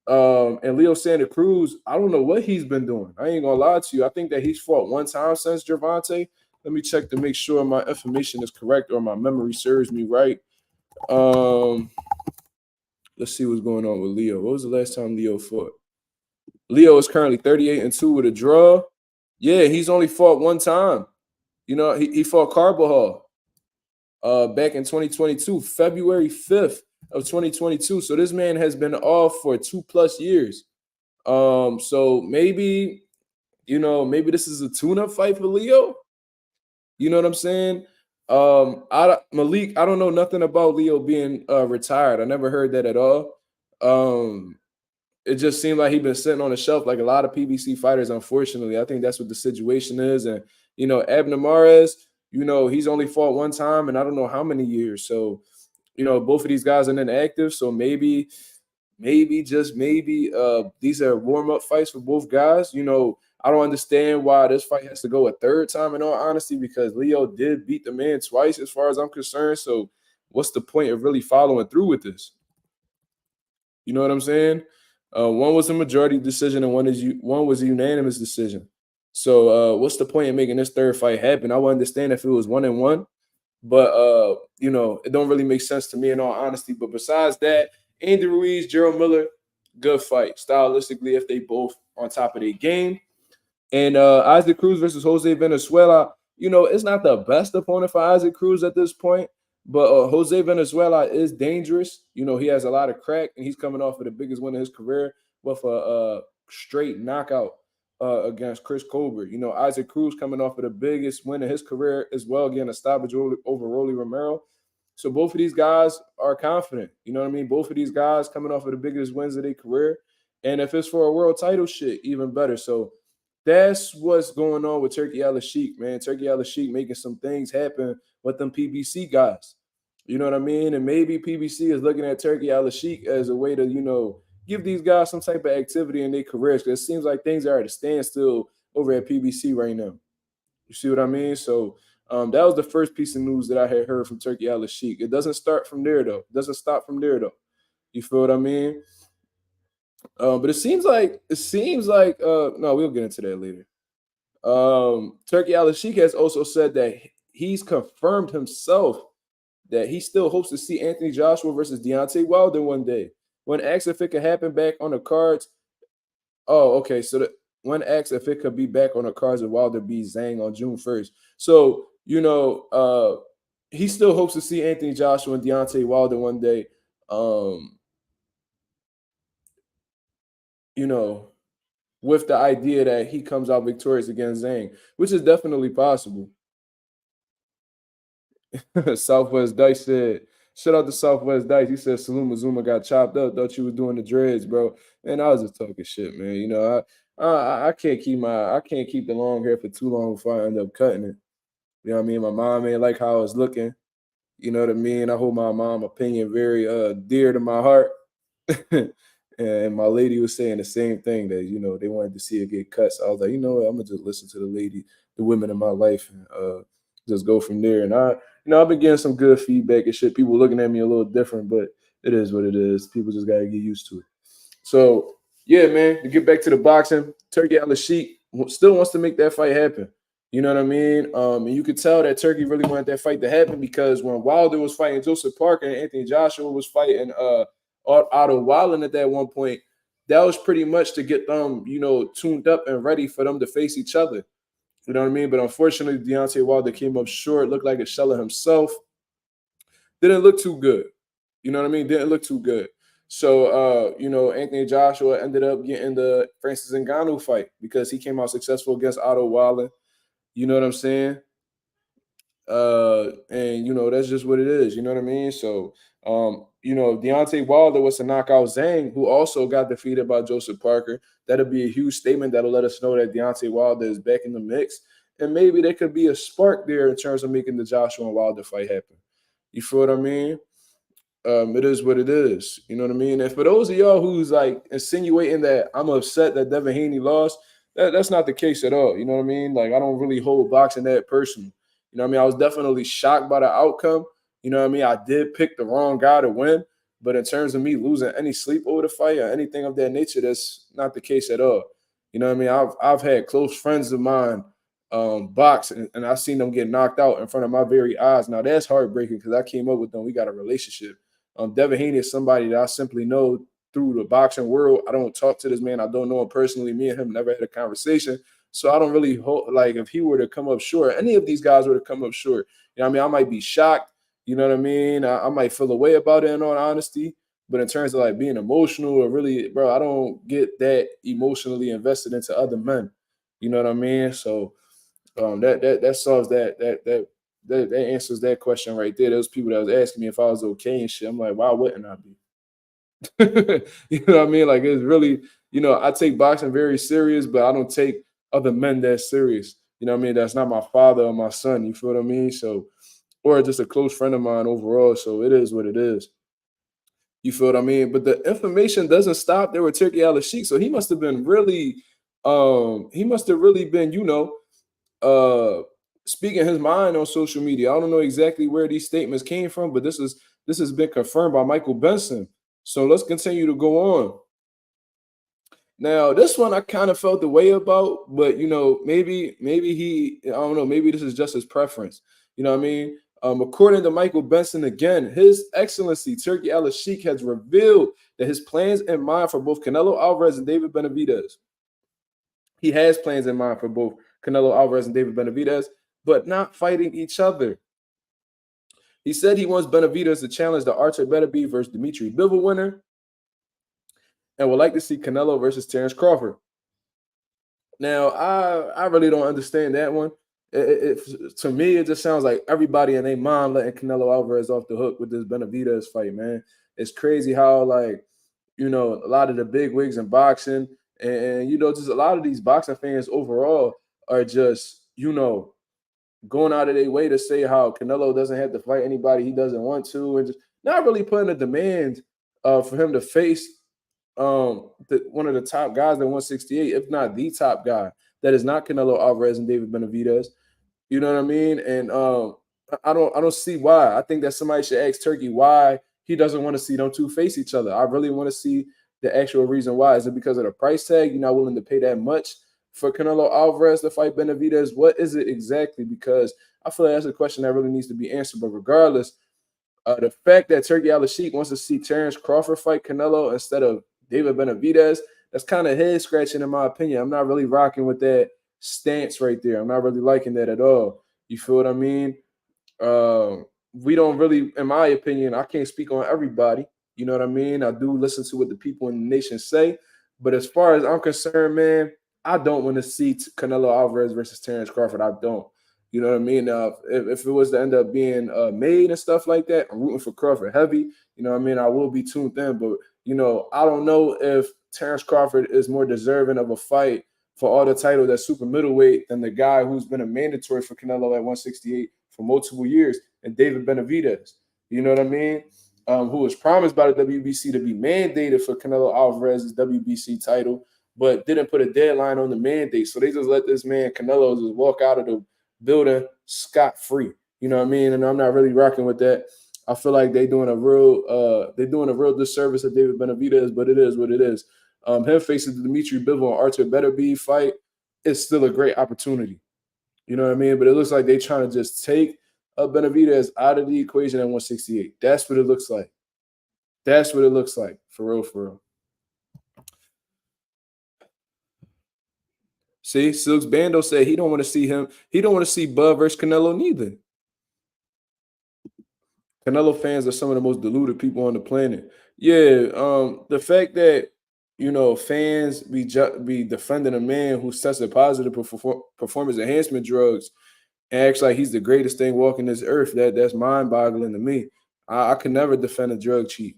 And Leo Santa Cruz, I don't know what he's been doing. I ain't gonna lie to you. I think that he's fought one time since Gervonta. Let me check to make sure my information is correct or my memory serves me right. Let's see what's going on with Leo. What was the last time Leo fought? Leo is currently 38-2 with a draw. Yeah, he's only fought one time. He fought Carbajal back in 2022, February 5th of 2022. So this man has been off for 2+ years. So maybe this is a tune-up fight for Leo. You know what I'm saying? Malik, I don't know nothing about Leo being retired. I never heard that at all. It just seemed like he'd been sitting on the shelf like a lot of PBC fighters, unfortunately. I think that's what the situation is. And, Abner Mares, he's only fought one time and I don't know how many years. So, both of these guys are inactive. So maybe, just maybe, these are warm-up fights for both guys. I don't understand why this fight has to go a third time, in all honesty, because Leo did beat the man twice as far as I'm concerned. So what's the point of really following through with this? You know what I'm saying? One was a majority decision and one was a unanimous decision. So what's the point in making this third fight happen? I would understand if it was 1-1, but it don't really make sense to me, in all honesty. But besides that, Andy Ruiz, Gerald Miller, good fight stylistically if they both on top of their game. And Isaac Cruz versus Jose Venezuela, it's not the best opponent for Isaac Cruz at this point, but Jose Venezuela is dangerous. He has a lot of crack, and he's coming off of the biggest win of his career with a straight knockout against Chris Colbert. Isaac Cruz coming off of the biggest win of his career as well, getting a stoppage over Rolly Romero. So both of these guys are confident. You know what I mean? Both of these guys coming off of the biggest wins of their career. And if it's for a world title, shit, even better. So that's what's going on with Turki Alalshikh, man. Turki Alalshikh making some things happen with them PBC guys. You know what I mean? And maybe PBC is looking at Turki Alalshikh as a way to, give these guys some type of activity in their careers. Because it seems like things are at a standstill over at PBC right now. You see what I mean? So that was the first piece of news that I had heard from Turki Alalshikh. It doesn't start from there, though. It doesn't stop from there, though. You feel what I mean? But it seems like no, we'll get into that later. Turki Alalshikh has also said that he's confirmed himself that he still hopes to see Anthony Joshua versus Deontay Wilder one day. When asked if it could happen back on the cards, okay. So when asked if it could be back on the cards of Wilder beats Zhang on June 1st. So he still hopes to see Anthony Joshua and Deontay Wilder one day. With the idea that he comes out victorious against Zhang, which is definitely possible. Southwest Dice said, shout out to Southwest Dice. He said MarkMazuma got chopped up. Thought you was doing the dreads, bro. Man, I was just talking shit, man. I can't keep the long hair for too long before I end up cutting it. You know what I mean? My mom ain't like how I was looking. You know what I mean? I hold my mom opinion very dear to my heart. And my lady was saying the same thing, that they wanted to see it get cut. So I was like, I'm gonna just listen to the women in my life, and just go from there. And I've been getting some good feedback and shit. People looking at me a little different, but it is what it is. People just gotta get used to it. So yeah, man. To get back to the boxing, Turki Alalshikh still wants to make that fight happen. You know what I mean? And you could tell that Turki really wanted that fight to happen, because when Wilder was fighting Joseph Parker and Anthony Joshua was fighting Otto Wallen at that one point, that was pretty much to get them, tuned up and ready for them to face each other. You know what I mean? But unfortunately, Deontay Wilder came up short, looked like a shell of himself. didn't look too good. You know what I mean? Didn't look too good. So Anthony Joshua ended up getting the Francis Ngannou fight because he came out successful against Otto Wallen. You know what I'm saying? And that's just what it is. You know what I mean? So, Deontay Wilder was to knock out Zhang, who also got defeated by Joseph Parker. That'll be a huge statement that'll let us know that Deontay Wilder is back in the mix, and maybe there could be a spark there in terms of making the Joshua and Wilder fight happen. You feel what I mean? It is what it is. You know what I mean? And for those of y'all who's like insinuating that I'm upset that Devin Haney lost, that's not the case at all. You know what I mean? Like, I don't really hold boxing that personal. You know what I mean? I was definitely shocked by the outcome. You know what I mean? I did pick the wrong guy to win, but in terms of me losing any sleep over the fight or anything of that nature, that's not the case at all. You know what I mean? I've had close friends of mine box and I've seen them get knocked out in front of my very eyes. Now that's heartbreaking because I came up with them. We got a relationship. Devin Haney is somebody that I simply know through the boxing world. I don't talk to this man. I don't know him personally. Me and him never had a conversation. So I don't really hope, like, if he were to come up short, any of these guys were to come up short, you know what I mean? I might be shocked. You know what I mean? I might feel a way about it in all honesty. But in terms of like being emotional or really, bro, I don't get that emotionally invested into other men. You know what I mean? So that solves that answers that question right there. Those people that was asking me if I was okay and shit. I'm like, why wouldn't I be? You know what I mean? Like, it's really, I take boxing very serious, but I don't take other men that serious. You know what I mean? That's not my father or my son. You feel what I mean? So, or just a close friend of mine overall. So it is what it is. You feel what I mean? But the information doesn't stop there with Turki Alalshikh. So he must have been really, uh speaking his mind on social media. I don't know exactly where these statements came from, but this has been confirmed by Michael Benson. So let's continue to go on. Now, this one I kind of felt the way about, but maybe I don't know, maybe this is just his preference. You know what I mean? According to Michael Benson, again, His Excellency Turki Alalshikh has revealed that his plans in mind for both Canelo Alvarez and David Benavidez. He has plans in mind for both Canelo Alvarez and David Benavidez, but not fighting each other. He said he wants Benavidez to challenge the Artur Beterbiev versus Dimitri Bivol winner and would like to see Canelo versus Terence Crawford. Now, I really don't understand that one. To me, it just sounds like everybody in their mind letting Canelo Alvarez off the hook with this Benavidez fight, man. It's crazy how, like, a lot of the big wigs in boxing and just a lot of these boxing fans overall are just, going out of their way to say how Canelo doesn't have to fight anybody he doesn't want to, and just not really putting a demand for him to face one of the top guys at 168, if not the top guy, that is not Canelo Alvarez and David Benavidez. You know what I mean? And I don't see why. I think that somebody should ask Turki why he doesn't want to see them two face each other. I really want to see the actual reason why. Is it because of the price tag? You're not willing to pay that much for Canelo Alvarez to fight Benavidez? What is it exactly? Because I feel like that's a question that really needs to be answered. But regardless, the fact that Turki Alalshikh wants to see Terence Crawford fight Canelo instead of David Benavidez, that's kind of head scratching in my opinion. I'm not really rocking with that stance right there. I'm not really liking that at all. You feel what I mean? We don't really, in my opinion, I can't speak on everybody. You know what I mean? I do listen to what the people in the nation say. But as far as I'm concerned, man, I don't want to see Canelo Alvarez versus Terence Crawford. I don't. You know what I mean? If it was to end up being made and stuff like that, I'm rooting for Crawford heavy. You know what I mean? I will be tuned in. But, I don't know if Terence Crawford is more deserving of a fight for all the title that's super middleweight than the guy who's been a mandatory for Canelo at 168 for multiple years, and David Benavidez. You know what I mean? Who was promised by the WBC to be mandated for Canelo Alvarez's WBC title, but didn't put a deadline on the mandate. So they just let this man Canelo just walk out of the building scot-free. You know what I mean? And I'm not really rocking with that. I feel like they're doing a real disservice to David Benavidez, but it is what it is. Him facing the Dimitri Bivol and Artur Beterbiev fight is still a great opportunity. You know what I mean? But it looks like they're trying to just take Benavidez out of the equation at 168. That's what it looks like. That's what it looks like. For real, for real. See, Silks Bando said he don't want to see him. He don't want to see Bud versus Canelo neither. Canelo fans are some of the most deluded people on the planet. Yeah, the fact that fans be defending a man who's tested positive for performance enhancement drugs and acts like he's the greatest thing walking this earth. That's mind boggling to me. I could never defend a drug cheat.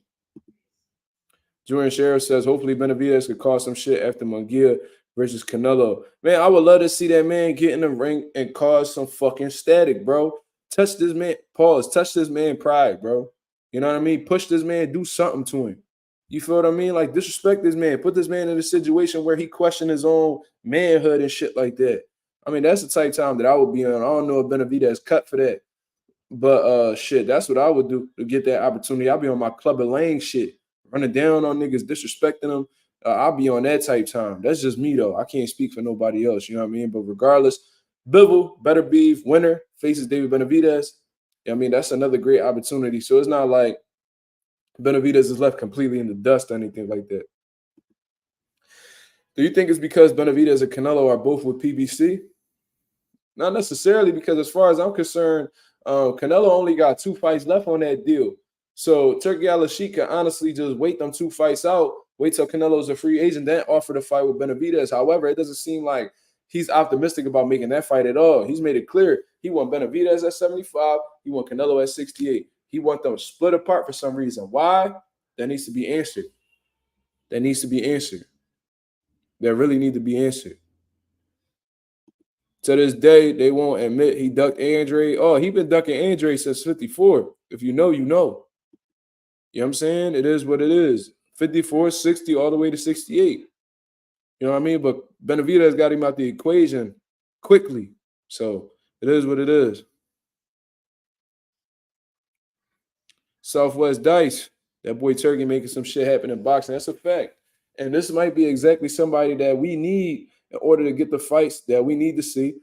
Julian Sheriff says, hopefully Benavidez could cause some shit after Munguia versus Canelo. Man, I would love to see that man get in the ring and cause some fucking static, bro. Touch this man, pause, touch this man pride, bro. You know what I mean? Push this man, do something to him. You feel what I mean? Like, disrespect this man. Put this man in a situation where he question his own manhood and shit like that. I mean, that's the type of time that I would be on. I don't know if Benavidez cut for that. But shit, that's what I would do to get that opportunity. I'll be on my Club of Lane shit, running down on niggas, disrespecting them. I'll be on that type time. That's just me though. I can't speak for nobody else. You know what I mean? But regardless, Bivol, Better Beef, winner, faces David Benavidez. I mean, that's another great opportunity. So it's not like Benavidez is left completely in the dust or anything like that. Do you think it's because Benavidez and Canelo are both with PBC? Not necessarily, because as far as I'm concerned, Canelo only got 2 fights left on that deal. So Turki Alalshikh can honestly just wait them 2 fights out, wait till Canelo's a free agent, then offer the fight with Benavidez. However, it doesn't seem like he's optimistic about making that fight at all. He's made it clear he want Benavidez at 75, he want Canelo at 68. He want them split apart for some reason. Why? That needs to be answered. That needs to be answered. That really need to be answered. To this day, they won't admit he ducked Andre. Oh, he been ducking Andre since 54. If you know, you know. You know what I'm saying? It is what it is. 54, 60, all the way to 68. You know what I mean? But Benavidez got him out the equation quickly. So it is what it is. Southwest Dice. That boy Turkey making some shit happen in boxing. That's a fact. And this might be exactly somebody that we need in order to get the fights that we need to see,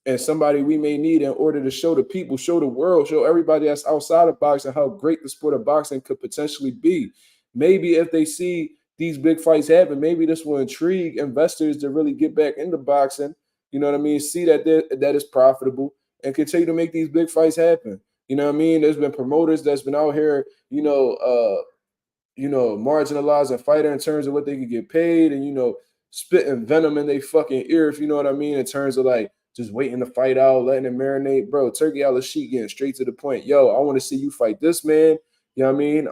and somebody we may need in order to show the people, show the world, show everybody that's outside of boxing how great the sport of boxing could potentially be. Maybe if they see these big fights happen, maybe this will intrigue investors to really get back into boxing. You know what I mean? See that that is profitable and continue to make these big fights happen. You know what I mean? There's been promoters that's been out here, marginalizing a fighter in terms of what they could get paid and, spitting venom in their fucking ear, if you know what I mean, in terms of like just waiting to fight out, letting it marinate. Bro, Turki Alalshikh getting straight to the point. Yo, I want to see you fight this man. You know what I mean?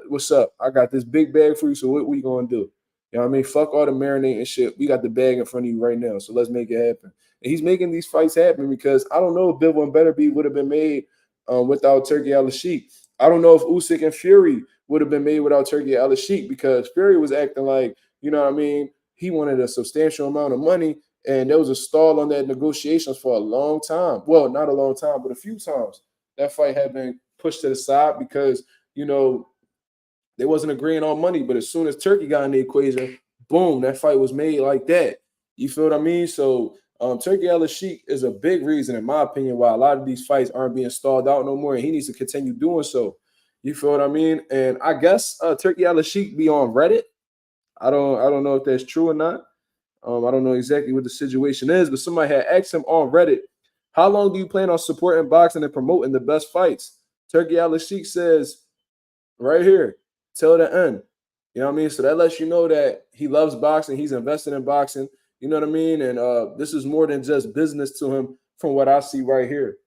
What's up? I got this big bag for you, so what we going to do? You know what I mean? Fuck all the marinating shit. We got the bag in front of you right now, so let's make it happen. And he's making these fights happen because I don't know if Bivol and Better Be would have been made without Turki Alalshikh. I don't know if Usyk and Fury would have been made without Turki Alalshikh because Fury was acting like, you know what I mean, he wanted a substantial amount of money, and there was a stall on that negotiations for a long time. Well, not a long time, but a few times. That fight had been pushed to the side because, they wasn't agreeing on money. But as soon as Turkey got in the equation, boom, that fight was made like that. You feel what I mean? So Turki Alalshikh is a big reason, in my opinion, why a lot of these fights aren't being stalled out no more, and he needs to continue doing so. You feel what I mean? And I guess Turki Alalshikh be on Reddit. I don't know if that's true or not. I don't know exactly what the situation is, but somebody had asked him on Reddit, how long do you plan on supporting boxing and promoting the best fights? Turki Alalshikh says, right here, till the end. You know what I mean? So that lets you know that he loves boxing. He's invested in boxing. You know what I mean? And this is more than just business to him from what I see right here.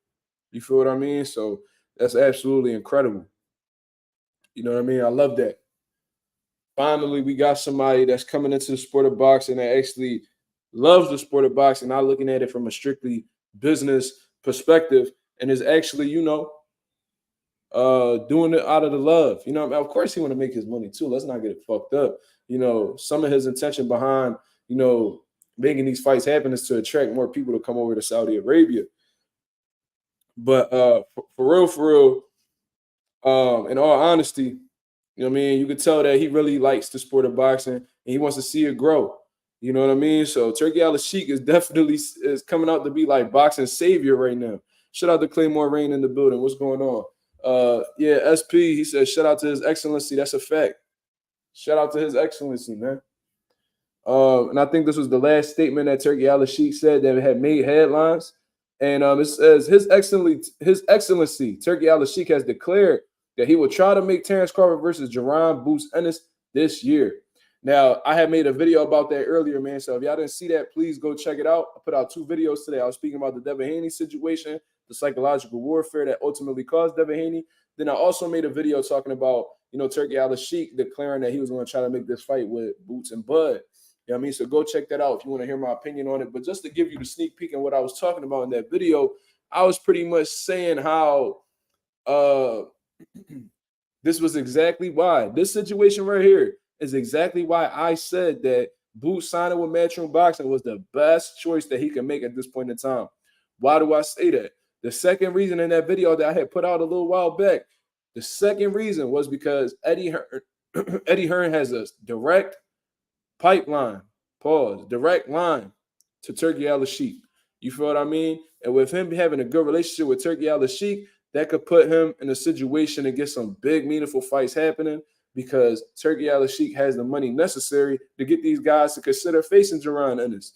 You feel what I mean? So that's absolutely incredible. You know what I mean? I love that. Finally, we got somebody that's coming into the sport of boxing that actually loves the sport of boxing, not looking at it from a strictly business perspective, and is actually, doing it out of the love. Of course he want to make his money too. Let's not get it fucked up. Some of his intention behind, making these fights happen is to attract more people to come over to Saudi Arabia. But for real, in all honesty, you know what I mean? You could tell that he really likes the sport of boxing and he wants to see it grow. You know what I mean? So Turki Alalshikh is definitely is coming out to be like boxing savior right now. Shout out to Claymore Rain in the building. What's going on? Yeah, SP, he says, shout out to His Excellency. That's a fact. Shout out to His Excellency, man. And I think this was the last statement that Turki Alalshikh said that had made headlines. And it says, His Excellency, Turki Alalshikh has declared that he will try to make Terrence Crawford versus Jerron Boots Ennis this year. Now, I had made a video about that earlier, man. So if y'all didn't see that, please go check it out. I put out 2 videos today. I was speaking about the Devin Haney situation, the psychological warfare that ultimately caused Devin Haney. Then I also made a video talking about, Turki Alalshikh declaring that he was going to try to make this fight with Boots and Bud. You know what I mean? So go check that out if you want to hear my opinion on it. But just to give you the sneak peek on what I was talking about in that video, I was pretty much saying how this was exactly why. This situation right here is exactly why I said that Boots signing with Matchroom Boxing was the best choice that he can make at this point in time. Why do I say that? The second reason in that video that I had put out a little while back, the second reason was because Eddie Hearn has a direct pipeline, direct line to Turki Alalshikh. You feel what I mean? And with him having a good relationship with Turki Alalshikh, that could put him in a situation to get some big, meaningful fights happening because Turki Alalshikh has the money necessary to get these guys to consider facing Jerron Ennis.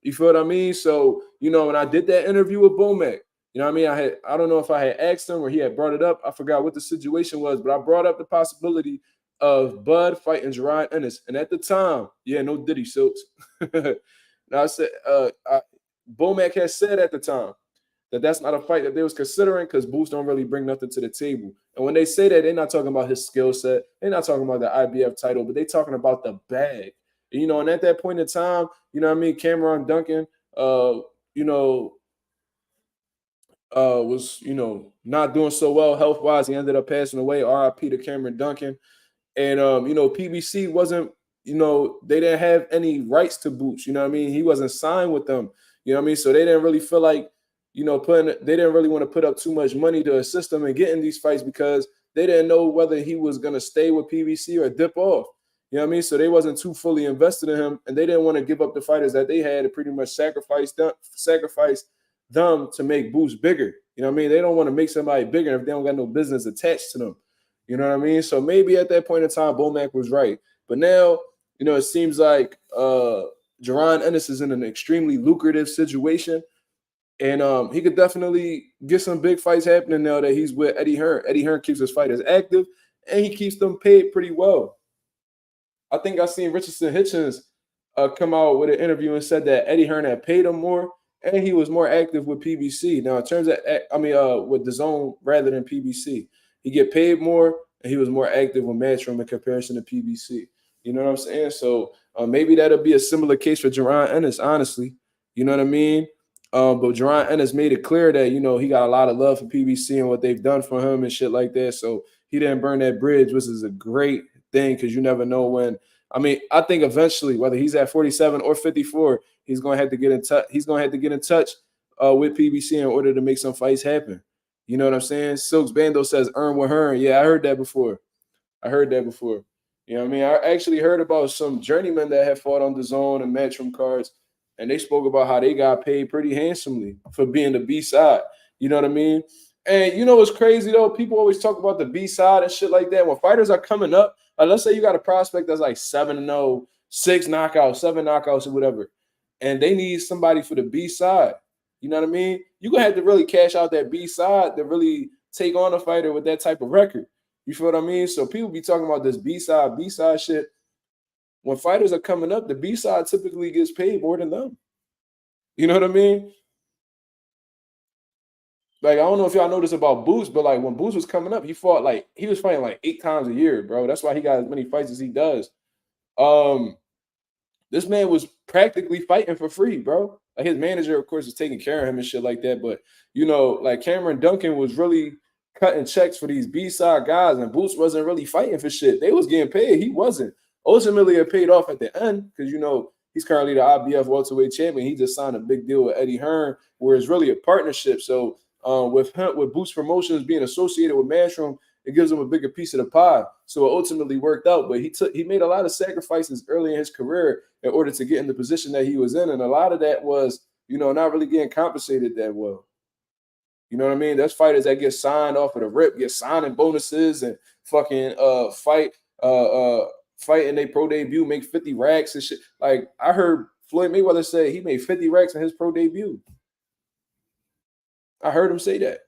You feel what I mean? So, when I did that interview with Bomac, you know what I mean? I don't know if I had asked him or he had brought it up. I forgot what the situation was, but I brought up the possibility of Bud fighting Jerron Ennis. And at the time, no Diddy Silks. Now I said, Bomac had said at the time that that's not a fight that they was considering because Boots don't really bring nothing to the table. And when they say that, they're not talking about his skill set. They're not talking about the IBF title, but they're talking about the bag. And at that point in time, Cameron Duncan, was, not doing so well health-wise. He ended up passing away. RIP to Cameron Duncan. And, PBC wasn't, they didn't have any rights to Boots. He wasn't signed with them. So they didn't really feel like, they didn't really want to put up too much money to assist them in getting these fights because they didn't know whether he was going to stay with PBC or dip off. So they wasn't too fully invested in him, and they didn't want to give up the fighters that they had to pretty much sacrifice them to make Boots bigger. They don't want to make somebody bigger if they don't got no business attached to them. You know what I mean? So maybe at that point in time, Bomac was right. But now, it seems like Jerron Ennis is in an extremely lucrative situation. And he could definitely get some big fights happening now that he's with Eddie Hearn. Eddie Hearn keeps his fighters active, and he keeps them paid pretty well. I think I seen Richardson Hitchens come out with an interview and said that Eddie Hearn had paid him more, and he was more active with PBC. Now, in terms of, with DAZN rather than PBC, he get paid more, and he was more active with Matchroom in comparison to PBC. You know what I'm saying? So maybe that'll be a similar case for Jerron Ennis, honestly. You know what I mean? But Jerron Ennis made it clear that, he got a lot of love for PBC and what they've done for him and shit like that. So he didn't burn that bridge, which is a great thing because you never know when. I think eventually, whether he's at 47 or 54, he's going to have to get in touch. He's going to have to get in touch with PBC in order to make some fights happen. You know what I'm saying? Silks Bando says, earn with Hearn. Yeah, I heard that before. You know what I mean? I actually heard about some journeymen that had fought on DAZN and Matchroom cards, and they spoke about how they got paid pretty handsomely for being the B side. You know what I mean? And what's crazy though? People always talk about the B side and shit like that. When fighters are coming up, let's say you got a prospect that's like 7-0, 6 knockouts, 7 knockouts, or whatever, and they need somebody for the B side. You know what I mean? You're gonna have to really cash out that B side to really take on a fighter with that type of record. You feel what I mean? So people be talking about this B side shit. When fighters are coming up, the B side typically gets paid more than them. You know what I mean? Like, I don't know if y'all noticed about Boots, but like when Boots was coming up, he was fighting like 8 times a year, bro. That's why he got as many fights as he does. This man was practically fighting for free, bro. Like his manager, of course, was taking care of him and shit like that. But like Cameron Duncan was really cutting checks for these B-side guys, and Boots wasn't really fighting for shit. They was getting paid. He wasn't. Ultimately, it paid off at the end because he's currently the IBF welterweight champion. He just signed a big deal with Eddie Hearn, where it's really a partnership. So with Boots Promotions being associated with Matchroom, it gives him a bigger piece of the pie. So it ultimately worked out. But he made a lot of sacrifices early in his career in order to get in the position that he was in. And a lot of that was, not really getting compensated that well. You know what I mean? There's fighters that get signed off of the rip, get signing bonuses and fucking fight in their pro debut, make 50 racks and shit. Like I heard Floyd Mayweather say he made 50 racks in his pro debut. I heard him say that.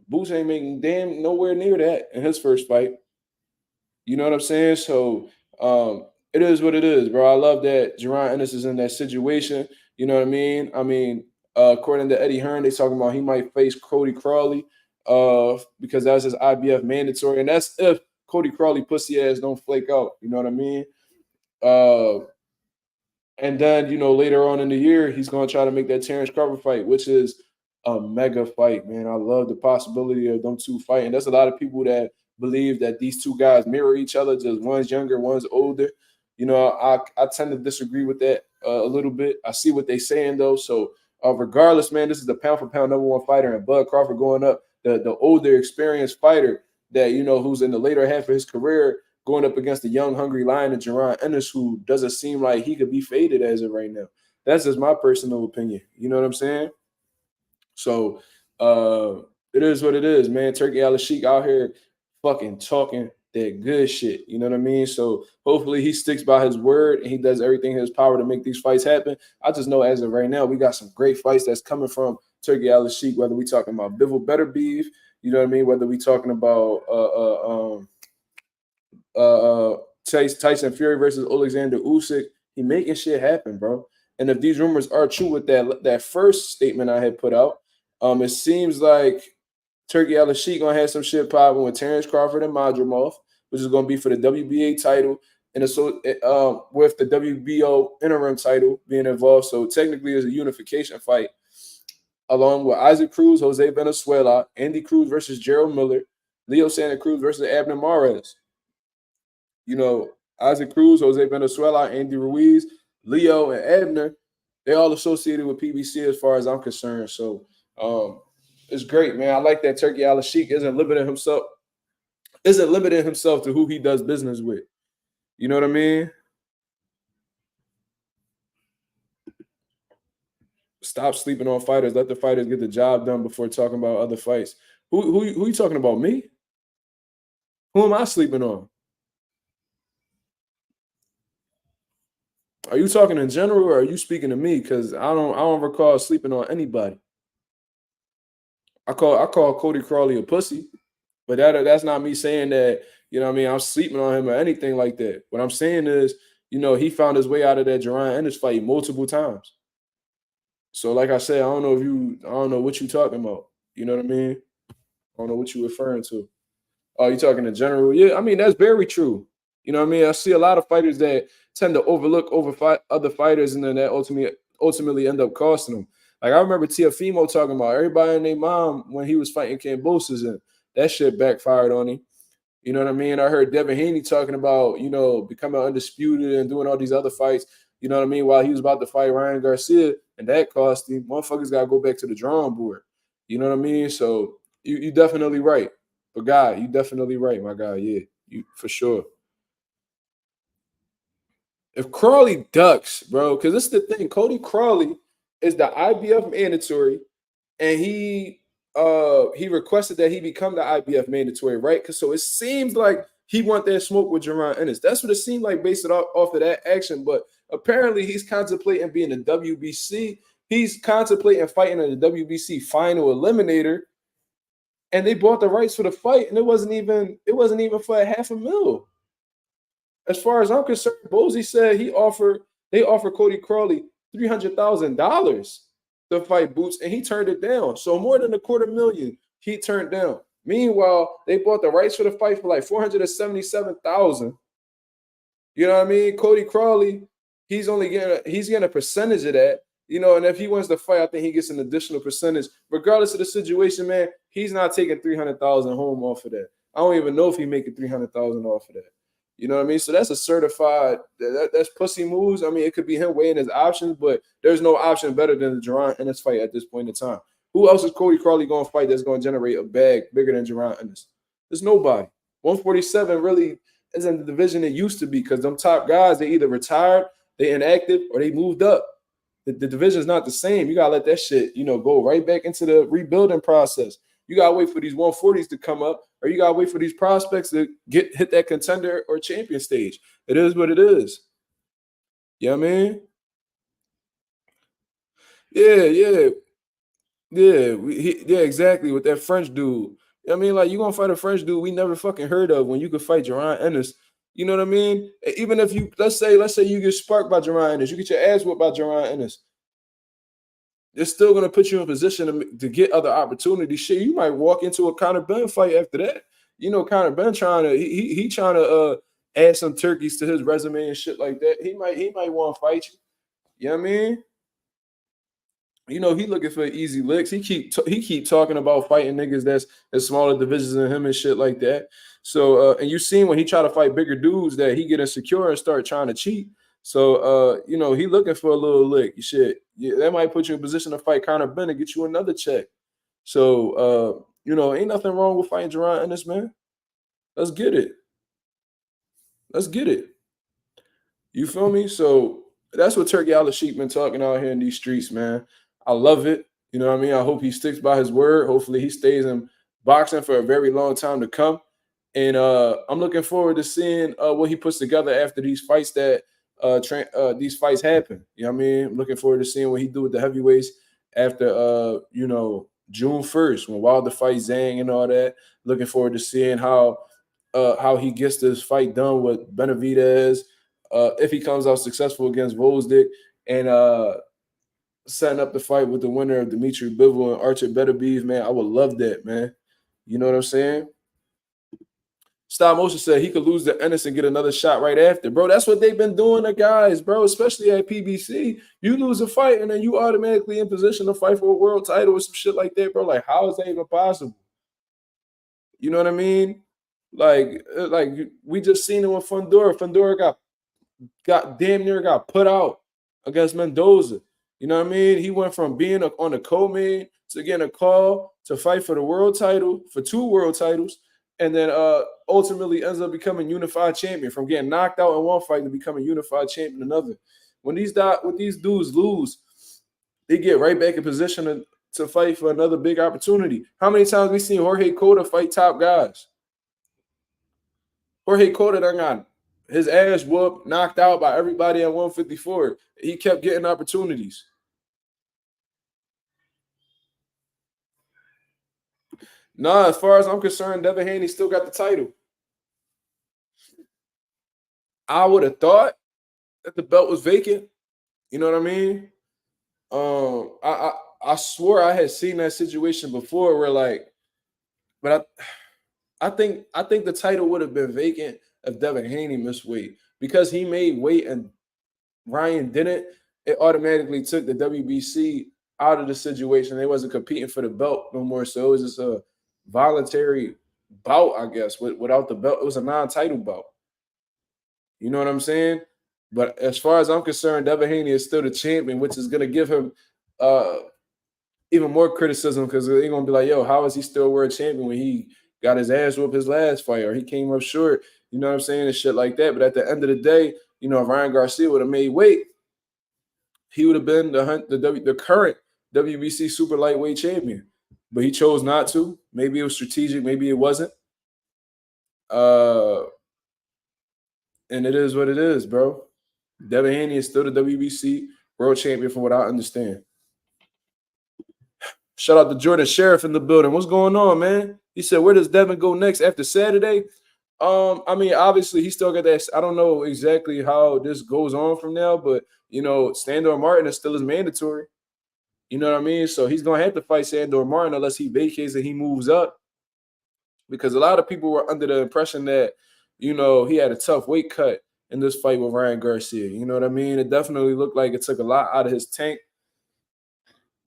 Boots ain't making damn nowhere near that in his first fight. You know what I'm saying? So it is what it is, bro. I love that Jerron Ennis is in that situation. You know what I mean? According to Eddie Hearn, they talking about he might face Cody Crawley because that's his IBF mandatory, and that's if Cody Crawley pussy ass don't flake out. You know what I mean? Uh, and then, later on in the year, he's going to try to make that Terrence Crawford fight, which is a mega fight, man. I love the possibility of them two fighting. There's a lot of people that believe that these two guys mirror each other, just one's younger, one's older. I tend to disagree with that a little bit. I see what they're saying, though. So, regardless, man, this is the pound for pound number one fighter, and Bud Crawford going up, the older, experienced fighter that, who's in the later half of his career, going up against the young, hungry lion of Jerron Ennis, who doesn't seem like he could be faded as of right now. That's just my personal opinion. You know what I'm saying? So it is what it is, man. Turki Alalshikh out here fucking talking that good shit. You know what I mean? So hopefully he sticks by his word and he does everything in his power to make these fights happen. I just know as of right now, we got some great fights that's coming from Turki Alalshikh, whether we talking about Bivol Better Beef, you know what I mean? Whether we talking about Tyson Fury versus Alexander Usyk, he making shit happen, bro. And if these rumors are true with that first statement I had put out, it seems like Turki Alalshikh gonna have some shit popping with Terrence Crawford and Madrimov, which is gonna be for the WBA title, and so with the WBO interim title being involved. So technically, it's a unification fight, along with Isaac Cruz, Jose Venezuela, Andy Cruz versus Gerald Miller, Leo Santa Cruz versus Abner Mares. Isaac Cruz, Jose Venezuela, Andy Ruiz, Leo, and Abner, they all associated with PBC as far as I'm concerned. So it's great, man. I like that Turki Alalshikh isn't limiting himself to who he does business with. You know what I mean? Stop sleeping on fighters. Let the fighters get the job done before talking about other fights. Who you talking about? Me? Who am I sleeping on? Are you talking in general or are you speaking to me? Because I don't recall sleeping on anybody. I call Cody Crawley a pussy, but that's not me saying that, I'm sleeping on him or anything like that. What I'm saying is, he found his way out of that Jerron Ennis fight multiple times. So like I said, I don't know what you talking about. You know what I mean? I don't know what you referring to. Oh, you talking in general? Yeah, I mean that's very true. You know what I mean? I see a lot of fighters that tend to overlook other fighters, and then that ultimately end up costing them. Like I remember Tiafimo talking about everybody and their mom when he was fighting Cambosis, and that shit backfired on him. You know what I mean? I heard Devin Haney talking about, becoming undisputed and doing all these other fights, you know what I mean, while he was about to fight Ryan Garcia, and that cost him. Motherfuckers got to go back to the drawing board. You know what I mean? So you definitely right. But guy, you definitely right, my guy. Yeah, you for sure. If Crawley ducks, bro, because this is the thing. Cody Crawley is the IBF mandatory, and he requested that he become the IBF mandatory, right? Because so it seems like he want that smoke with Jerron Ennis. That's what it seemed like based it off of that action. But apparently he's contemplating being a WBC. He's contemplating fighting in the WBC final eliminator. And they bought the rights for the fight, and it wasn't even for a $500,000. As far as I'm concerned, Bozy said they offered Cody Crawley $300,000 to fight Boots, and he turned it down. So more than $250,000 he turned down. Meanwhile, they bought the rights for the fight for like $477,000. You know what I mean? Cody Crawley, he's getting a percentage of that. And if he wants to fight, I think he gets an additional percentage. Regardless of the situation, man, he's not taking $300,000 home off of that. I don't even know if he making $300,000 off of that. You know what I mean? So that's a certified that's pussy moves. I mean, it could be him weighing his options, but there's no option better than the Jerron Ennis fight at this point in time. Who else is Cody Crawley going to fight that's going to generate a bag bigger than Jerron Ennis? There's nobody. 147 really isn't the division it used to be because them top guys, they either retired, they inactive, or they moved up. The division's not the same. You got to let that shit, go right back into the rebuilding process. You got to wait for these 140s to come up, or you got to wait for these prospects to hit that contender or champion stage. It is what it is. You know what I mean? Yeah. Yeah, yeah, exactly. With that French dude. I mean, like you gonna fight a French dude we never fucking heard of when you could fight Jerron Ennis. You know what I mean? Even if you let's say you get sparked by Jerron Ennis, you get your ass whooped by Jerron Ennis. It's still gonna put you in position to get other opportunities. Shit, you might walk into a Conor Ben fight after that. You know, Conor Ben trying to he trying to add some turkeys to his resume and shit like that. He might want to fight you. You know what I mean? You know, he looking for easy licks. He keep talking about fighting niggas that's in smaller divisions than him and shit like that. So and you seen when he try to fight bigger dudes that he get insecure and start trying to cheat. So you know, he looking for a little lick. Shit. Yeah, that might put you in position to fight Conor Ben and get you another check. So you know, ain't nothing wrong with fighting Jerron Ennis, man. Let's get it. Let's get it. You feel me? So that's what Turkey Alalshikh been talking out here in these streets, man. I love it. You know what I mean? I hope he sticks by his word. Hopefully he stays in boxing for a very long time to come. And I'm looking forward to seeing what he puts together after these fights that these fights happen. You know what I mean? I'm looking forward to seeing what he do with the heavyweights after you know, June 1st when Wilder fights Zhang and all that. Looking forward to seeing how he gets this fight done with Benavidez, if he comes out successful against Volzdik, and setting up the fight with the winner of Dimitri Bivol and Archer Beterbiev, man. I would love that, man. You know what I'm saying? Stop Motion said he could lose to Ennis and get another shot right after. Bro, that's what they've been doing to guys, bro, especially at PBC. You lose a fight and then you automatically in position to fight for a world title or some shit like that, bro. Like, how is that even possible? You know what I mean? Like we just seen it with Fundora. Fundora got damn near got put out against Mendoza. You know what I mean? He went from being on the co-main to getting a call to fight for the world title, for 2 world titles, and then ultimately ends up becoming unified champion from getting knocked out in one fight to becoming unified champion in another. When these dudes lose, they get right back in position to fight for another big opportunity. How many times we seen Jorge Cota fight top guys? Jorge Cota done got his ass whooped, knocked out by everybody at 154. He kept getting opportunities. Nah, as far as I'm concerned, Devin Haney still got the title. I would have thought that the belt was vacant. You know what I mean? I swore I had seen that situation before where like, but I think the title would have been vacant if Devin Haney missed weight because he made weight and Ryan didn't. It automatically took the WBC out of the situation. They wasn't competing for the belt no more, so it was just a voluntary bout, I guess, without the belt. It was a non-title bout. You know what I'm saying? But as far as I'm concerned, Devin Haney is still the champion, which is going to give him uh, even more criticism because they're going to be like, yo, how is he still world champion when he got his ass whooped his last fight or he came up short? You know what I'm saying? And shit like that. But at the end of the day, you know, if Ryan Garcia would have made weight, he would have been the current WBC super lightweight champion. But he chose not to. Maybe it was strategic, maybe it wasn't. Uh, and it is what it is, bro. Devin Haney is still the WBC world champion from what I understand. Shout out to Jordan Sheriff in the building. What's going on, man? He said, where does Devin go next after Saturday? I mean, obviously he still got that. I don't know exactly how this goes on from now, but you know, Sandor Martin is still is mandatory. You know what I mean? So he's gonna have to fight Sandor Martin unless he vacates and he moves up. Because a lot of people were under the impression that, you know, he had a tough weight cut in this fight with Ryan Garcia. You know what I mean? It definitely looked like it took a lot out of his tank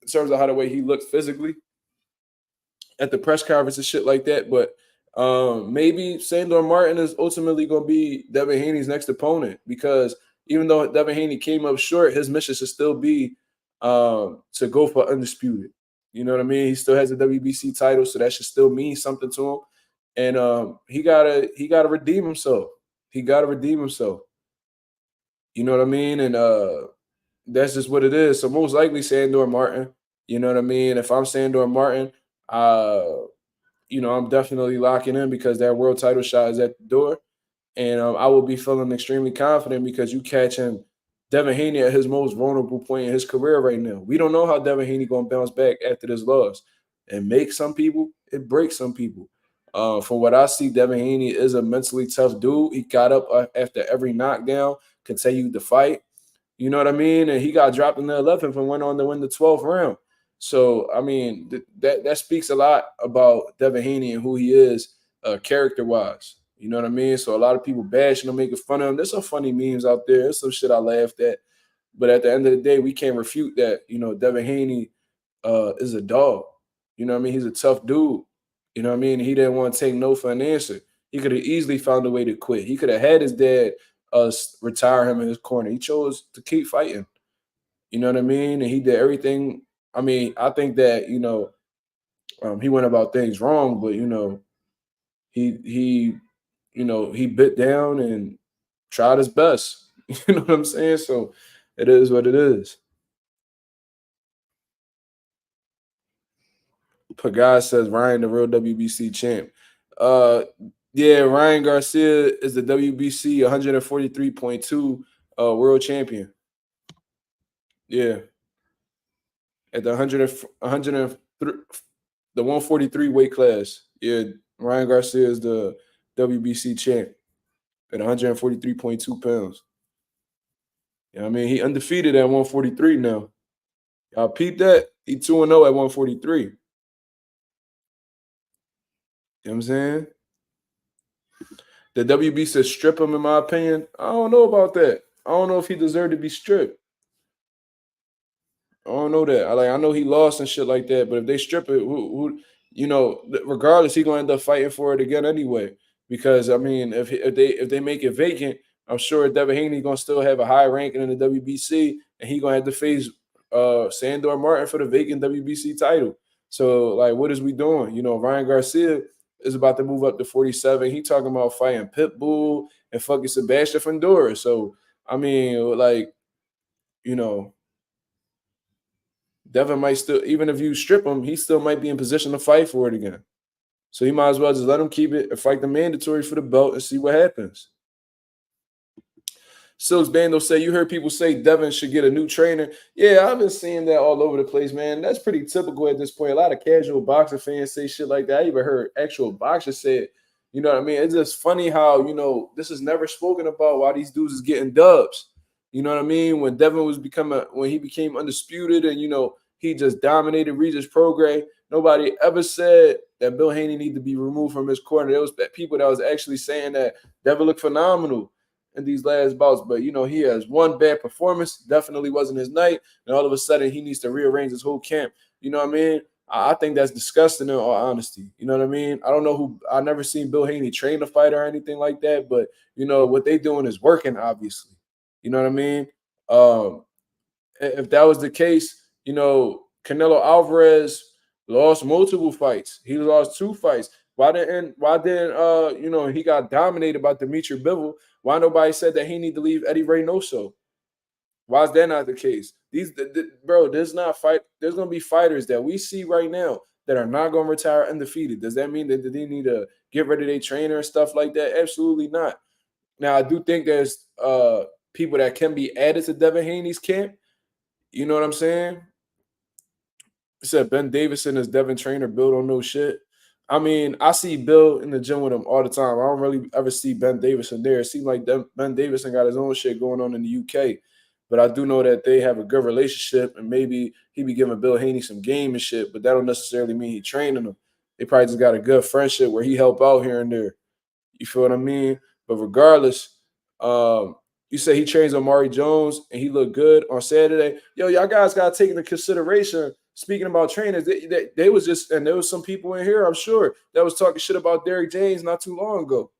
in terms of how the way he looked physically at the press conference and shit like that. But maybe Sandor Martin is ultimately going to be Devin Haney's next opponent because even though Devin Haney came up short, his mission should still be to go for undisputed. You know what I mean? He still has a WBC title, so that should still mean something to him. And he gotta redeem himself. He gotta redeem himself. You know what I mean? And that's just what it is. So most likely Sandor Martin. You know what I mean? If I'm Sandor Martin, uh, you know, I'm definitely locking in because that world title shot is at the door. And I will be feeling extremely confident because you catch him Devin Haney at his most vulnerable point in his career right now. We don't know how Devin Haney gonna bounce back after this loss. It makes some people, it breaks some people. From what I see, Devin Haney is a mentally tough dude. He got up after every knockdown, continued to fight. You know what I mean? And he got dropped in the 11th and went on to win the 12th round. So I mean, that speaks a lot about Devin Haney and who he is, character wise. You know what I mean? So a lot of people bashing him, making fun of him. There's some funny memes out there. There's some shit I laughed at. But at the end of the day, we can't refute that. You know, Devin Haney is a dog. You know what I mean? He's a tough dude. You know what I mean? He didn't want to take no for an answer. He could have easily found a way to quit. He could have had his dad retire him in his corner. He chose to keep fighting. You know what I mean? And he did everything. I mean, I think that, he went about things wrong, but he he bit down and tried his best. You know what I'm saying? So it is what it is. Pagas says Ryan the real WBC champ. Uh yeah, Ryan Garcia is the WBC 143.2 world champion. Yeah, at the 103, the 143 weight class. Yeah, Ryan Garcia is the WBC champ at 143.2 pounds. You know what I mean? He undefeated at 143 now. Y'all peep that? He 2-0 at 143. You know what I'm saying? The WB says strip him, in my opinion. I don't know about that. I don't know if he deserved to be stripped. I don't know that. I know he lost and shit like that, but if they strip it, regardless, he gonna end up fighting for it again anyway. Because I mean, if they make it vacant, I'm sure Devin Haney gonna still have a high ranking in the WBC, and he gonna have to face Sandor Martin for the vacant WBC title. So like, what is we doing? Ryan Garcia is about to move up to 47. He talking about fighting Pitbull and fucking Sebastian Fundora. So I mean, like, you know. Devin might still, even if you strip him, he still might be in position to fight for it again. So you might as well just let him keep it and fight the mandatory for the belt and see what happens. Silks Bando say, you heard people say Devin should get a new trainer. Yeah, I've been seeing that all over the place, man. That's pretty typical at this point. A lot of casual boxer fans say shit like that. I even heard actual boxers say it. You know what I mean? It's just funny how, this is never spoken about why these dudes is getting dubs. You know what I mean? When Devin when he became undisputed and, he just dominated Regis Prograis, nobody ever said that Bill Haney needed to be removed from his corner. There was people that was actually saying that Devin looked phenomenal in these last bouts, but he has one bad performance, definitely wasn't his night, and all of a sudden he needs to rearrange his whole camp. You know what I mean? I think that's disgusting in all honesty. You know what I mean? I never seen Bill Haney train a fighter or anything like that, but what they doing is working, obviously. You know what I mean? If that was the case, Canelo Alvarez lost multiple fights. He lost 2 fights. Why didn't he got dominated by Dimitri Bivol? Why nobody said that he need to leave Eddie Reynoso? Why is that not the case? There's gonna be fighters that we see right now that are not gonna retire undefeated. Does that mean that they need to get rid of their trainer and stuff like that? Absolutely not. Now I do think there's people that can be added to Devin Haney's camp. You know what I'm saying? Said Ben Davison is Devin trainer. Bill don't know shit. I mean, I see Bill in the gym with him all the time. I don't really ever see Ben Davison there. It seems like Ben Davison got his own shit going on in the UK. But I do know that they have a good relationship, and maybe he be giving Bill Haney some game and shit, but that don't necessarily mean he training him. They probably just got a good friendship where he help out here and there. You feel what I mean? But regardless, you say he trains Amari Jones and he looked good on Saturday. Yo, y'all guys got to take into consideration, speaking about trainers, they was just, and there was some people in here, I'm sure, that was talking shit about Derrick James not too long ago.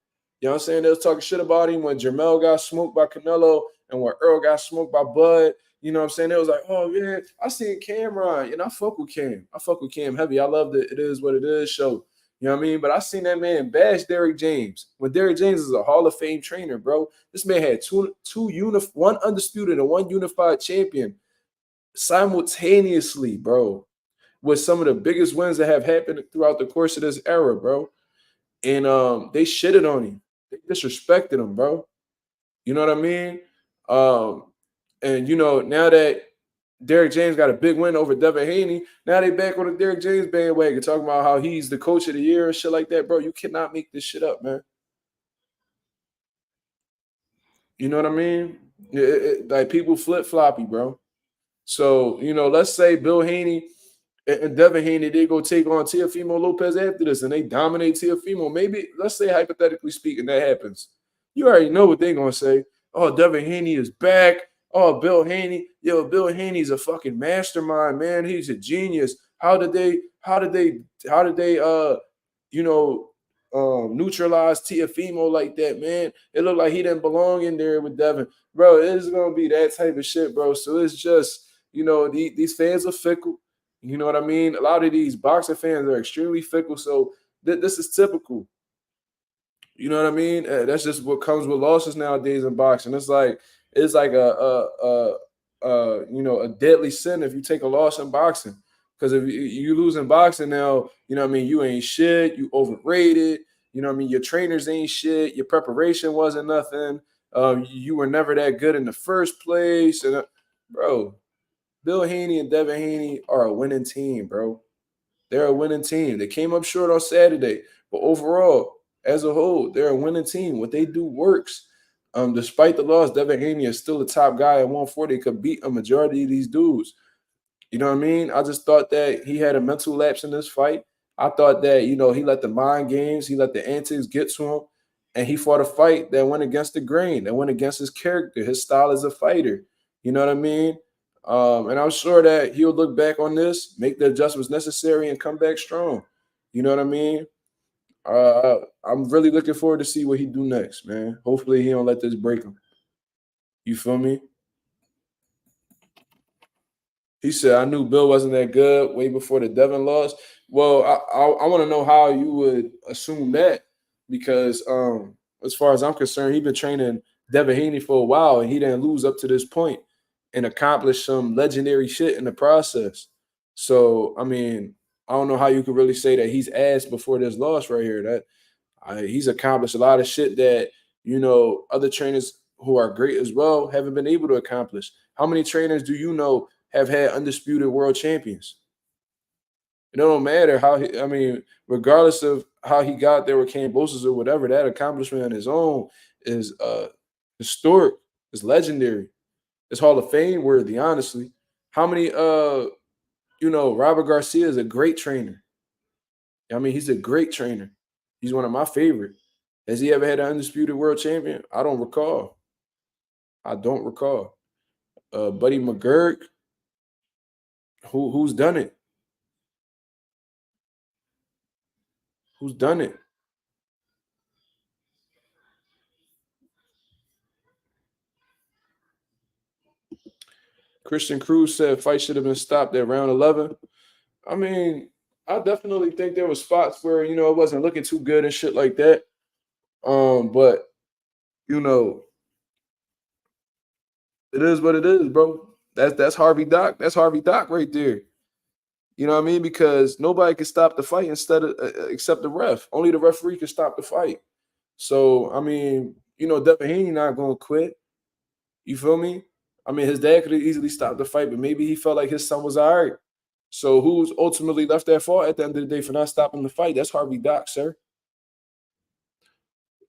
You know what I'm saying? They was talking shit about him when Jermell got smoked by Canelo and when Earl got smoked by Bud. You know what I'm saying? They was like, oh, yeah, I seen Cameron. And I fuck with Cam. I fuck with Cam heavy. I love the It Is What It Is show. You know what I mean? But I seen that man bash Derrick James. When Derrick James is a Hall of Fame trainer, bro. This man had one undisputed and one unified champion simultaneously, bro, with some of the biggest wins that have happened throughout the course of this era, bro. And they shitted on him. They disrespected him, bro. You know what I mean? And now that Derrick James got a big win over Devin Haney, now they back on the Derrick James bandwagon, talking about how he's the coach of the year and shit like that, bro. You cannot make this shit up, man. You know what I mean? Like people flip floppy, bro. So let's say Bill Haney and Devin Haney, they go take on Teofimo Lopez after this, and they dominate Teofimo. Maybe, let's say hypothetically speaking, that happens. You already know what they're gonna say. Oh, Devin Haney is back. Oh, Bill Haney, Bill Haney's a fucking mastermind, man. He's a genius. How did they neutralize Teofimo like that, man? It looked like he didn't belong in there with Devin. Bro, it's gonna be that type of shit, bro. So it's just, these fans are fickle. You know what I mean? A lot of these boxing fans are extremely fickle. So this is typical. You know what I mean? That's just what comes with losses nowadays in boxing. It's like a deadly sin if you take a loss in boxing. Because if you lose in boxing now, you know what I mean, you ain't shit, you overrated, you know what I mean, your trainers ain't shit, your preparation wasn't nothing, you were never that good in the first place. And bro, Bill Haney and Devin Haney are a winning team, bro. They're a winning team. They came up short on Saturday, but overall, as a whole, they're a winning team. What they do works. Despite the loss, Devin Haney is still the top guy at 140. Could beat a majority of these dudes. You know what I mean? I just thought that he had a mental lapse in this fight. I thought that, he let the mind games, he let the antics get to him, and he fought a fight that went against the grain, that went against his character, his style as a fighter. You know what I mean? And I'm sure that he'll look back on this, make the adjustments necessary, and come back strong. You know what I mean? I'm really looking forward to see what he do next, man. Hopefully he don't let this break him. You feel me? He said, I knew Bill wasn't that good way before the Devin loss. Well, I want to know how you would assume that, because as far as I'm concerned, he's been training Devin Haney for a while, and he didn't lose up to this point and accomplish some legendary shit in the process. So, I mean, I don't know how you could really say that he's ass before this loss right here. He's accomplished a lot of shit that, other trainers who are great as well haven't been able to accomplish. How many trainers do you know have had undisputed world champions? It don't matter regardless of how he got there with Cambosos or whatever, that accomplishment on his own is historic, it's legendary, it's Hall of Fame worthy, honestly. How many Robert Garcia is a great trainer. I mean, he's a great trainer. He's one of my favorite. Has he ever had an undisputed world champion? I don't recall. Buddy McGurk, who's done it? Who's done it? Christian Cruz said fight should have been stopped at round 11. I mean, I definitely think there was spots where, it wasn't looking too good and shit like that. But you know, it is what it is, bro. That's Harvey Doc. That's Harvey Doc right there. You know what I mean? Because nobody can stop the fight except the ref. Only the referee can stop the fight. So I mean, Devin Haney not gonna quit. You feel me? I mean, his dad could have easily stopped the fight, but maybe he felt like his son was all right. So who's ultimately left at fault at the end of the day for not stopping the fight? That's Harvey Doc, sir.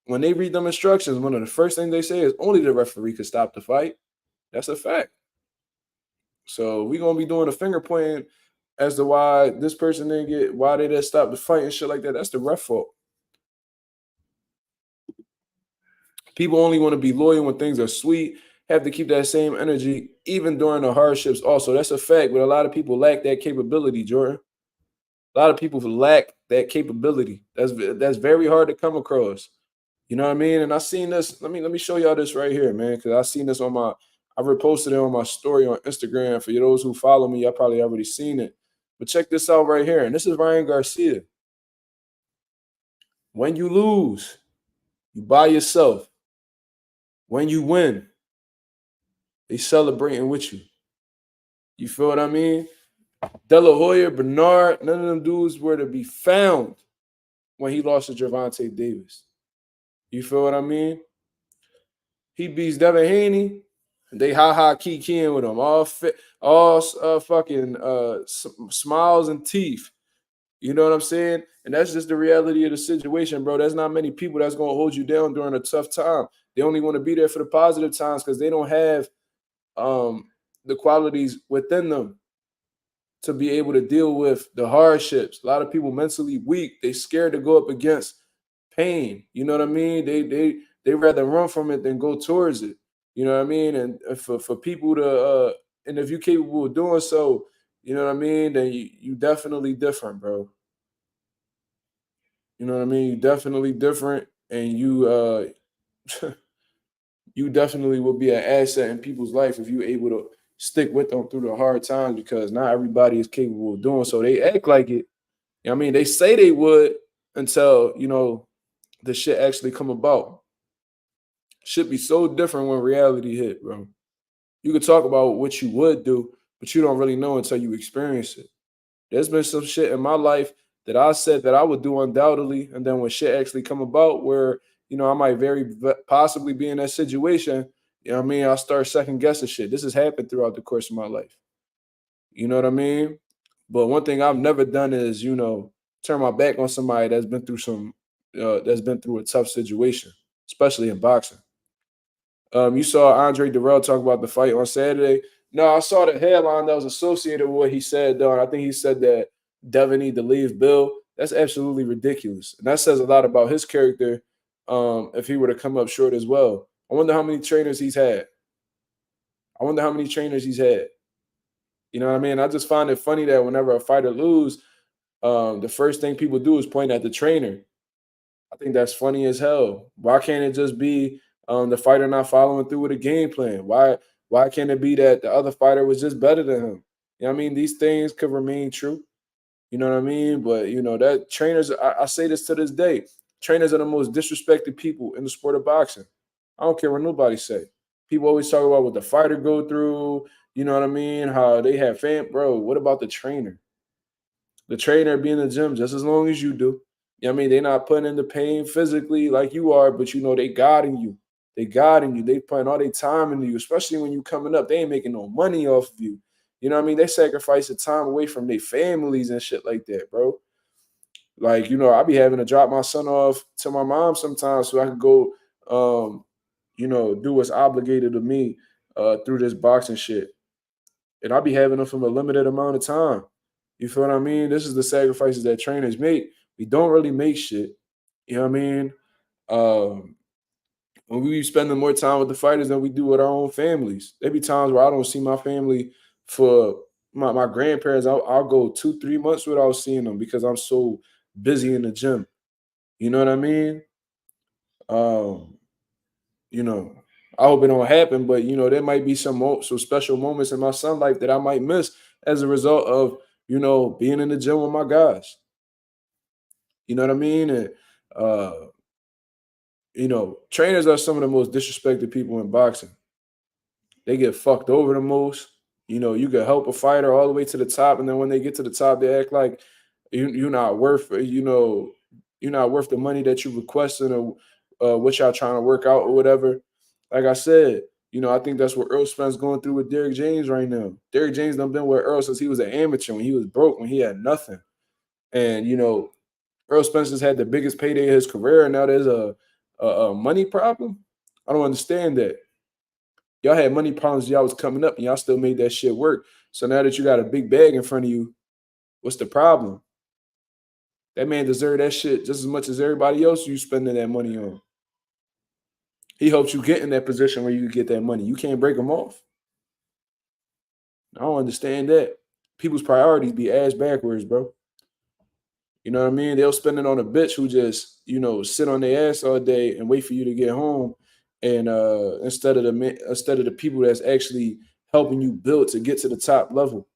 When they read them instructions, one of the first things they say is only the referee could stop the fight. That's a fact. So we're gonna be doing a finger pointing as to why this person didn't get, why they didn't stop the fight and shit like that. That's the ref fault. People only want to be loyal when things are sweet, have to keep that same energy even during the hardships. Also, that's a fact, but a lot of people lack that capability, Jordan. A lot of people lack that capability. That's very hard to come across. You know what I mean? And I seen this. Let me show y'all this right here, man. Because I seen this I reposted it on my story on Instagram. For those who follow me, I probably already seen it. But check this out right here. And this is Ryan Garcia. When you lose, you by yourself. When you win, they celebrating with you. You feel what I mean? De La Hoya, Bernard, none of them dudes were to be found when he lost to Gervonta Davis. You feel what I mean? He beats Devin Haney. They kikiing with him, all fit, all fucking smiles and teeth. You know what I'm saying? And that's just the reality of the situation, bro. There's not many people that's gonna hold you down during a tough time. They only want to be there for the positive times because they don't have um the qualities within them to be able to deal with the hardships. A lot of people mentally weak. They scared to go up against pain. You know what I mean? They rather run from it than go towards it. You know what I mean? And for people to and if you're capable of doing so, you know what I mean, then you definitely different, bro. You know what I mean? You definitely different, and you definitely will be an asset in people's life if you're able to stick with them through the hard times because not everybody is capable of doing so. They act like it. You know what I mean? They say they would until, the shit actually come about. Should be so different when reality hit, bro. You could talk about what you would do, but you don't really know until you experience it. There's been some shit in my life that I said that I would do undoubtedly, and then when shit actually come about, where I might possibly be in that situation. You know what I mean? I start second guessing shit. This has happened throughout the course of my life. You know what I mean? But one thing I've never done is turn my back on somebody that's been through a tough situation, especially in boxing. You saw Andre Durrell talk about the fight on Saturday. No, I saw the headline that was associated with what he said, though. And I think he said that Devin need to leave Bill. That's absolutely ridiculous. And that says a lot about his character if he were to come up short as well. I wonder how many trainers he's had. I wonder how many trainers he's had. You know what I mean? I just find it funny that whenever a fighter lose, the first thing people do is point at the trainer. I think that's funny as hell. Why can't it just be the fighter not following through with a game plan? Why can't it be that the other fighter was just better than him? You know what I mean? These things could remain true. You know what I mean? But that trainers, I say this to this day, trainers are the most disrespected people in the sport of boxing. I don't care what nobody say. People always talk about what the fighter go through. You know what I mean? How they have bro. What about the trainer? The trainer be in the gym just as long as you do. You know what I mean? They're not putting in the pain physically like you are, but they guiding you. They guiding you. They putting all their time into you, especially when you coming up. They ain't making no money off of you. You know what I mean? They sacrifice the time away from their families and shit like that, bro. Like, I be having to drop my son off to my mom sometimes so I could go do what's obligated to me through this boxing shit. And I be having them from a limited amount of time. You feel what I mean? This is the sacrifices that trainers make. We don't really make shit. You know what I mean? Um, when we be spending more time with the fighters than we do with our own families. There be times where I don't see my family for my grandparents. I'll go 2-3 months without seeing them because I'm so busy in the gym. You know what I mean? Um, you know, I hope it don't happen, but there might be some special moments in my son's life that I might miss as a result of being in the gym with my guys. You know what I mean? And uh, trainers are some of the most disrespected people in boxing. They get fucked over the most. You can help a fighter all the way to the top, and then when they get to the top, they act like you're not worth. You're not worth the money that you requested or what y'all trying to work out or whatever. Like I said, I think that's what Earl Spence going through with Derrick James right now. Derrick James done been with Earl since he was an amateur, when he was broke, when he had nothing. And Earl Spence has had the biggest payday of his career, and now there's a money problem. I don't understand that. Y'all had money problems. Y'all was coming up, and y'all still made that shit work. So now that you got a big bag in front of you, what's the problem? That man deserved that shit just as much as everybody else you spending that money on. He helped you get in that position where you could get that money. You can't break him off. I don't understand that. People's priorities be ass backwards, bro. You know what I mean? They'll spend it on a bitch who just, sit on their ass all day and wait for you to get home. And instead of the people that's actually helping you build to get to the top level.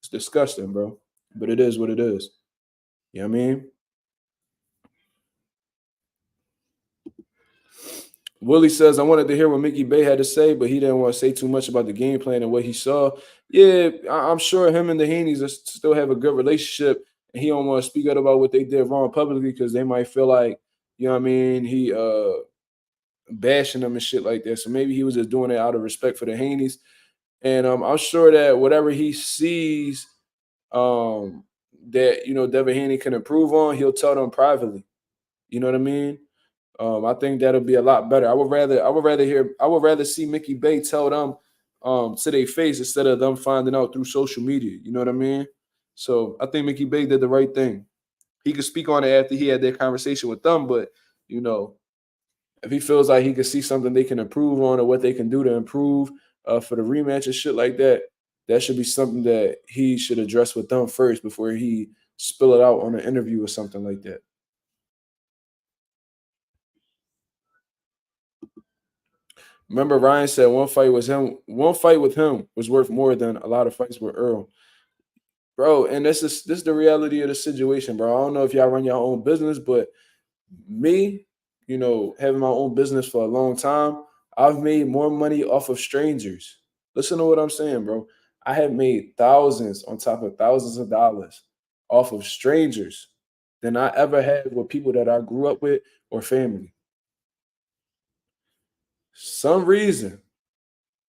It's disgusting, bro. But it is what it is. You know what I mean? Willie says, I wanted to hear what Mickey Bay had to say, but he didn't want to say too much about the game plan and what he saw. Yeah, I'm sure him and the Heenies still have a good relationship, and he don't want to speak out about what they did wrong publicly because they might feel like, you know what I mean, he bashing them and shit like that. So maybe he was just doing it out of respect for the Haneys. And I'm sure that whatever he sees that Devin Haney can improve on, he'll tell them privately. You know what I mean? I think that'll be a lot better. I would rather see Mickey Bay tell them to their face instead of them finding out through social media. You know what I mean? So I think Mickey Bay did the right thing. He could speak on it after he had that conversation with them, but you know, if he feels like he can see something they can improve on or what they can do to improve for the rematch and shit like that, that should be something that he should address with them first before he spill it out on an interview or something like that. Remember, Ryan said one fight with him was worth more than a lot of fights with Earl. Bro, and this is the reality of the situation, bro. I don't know if y'all run your own business, but me, having my own business for a long time, I've made more money off of strangers. Listen to what I'm saying, bro. I have made thousands on top of thousands of dollars off of strangers than I ever had with people that I grew up with or family. Some reason,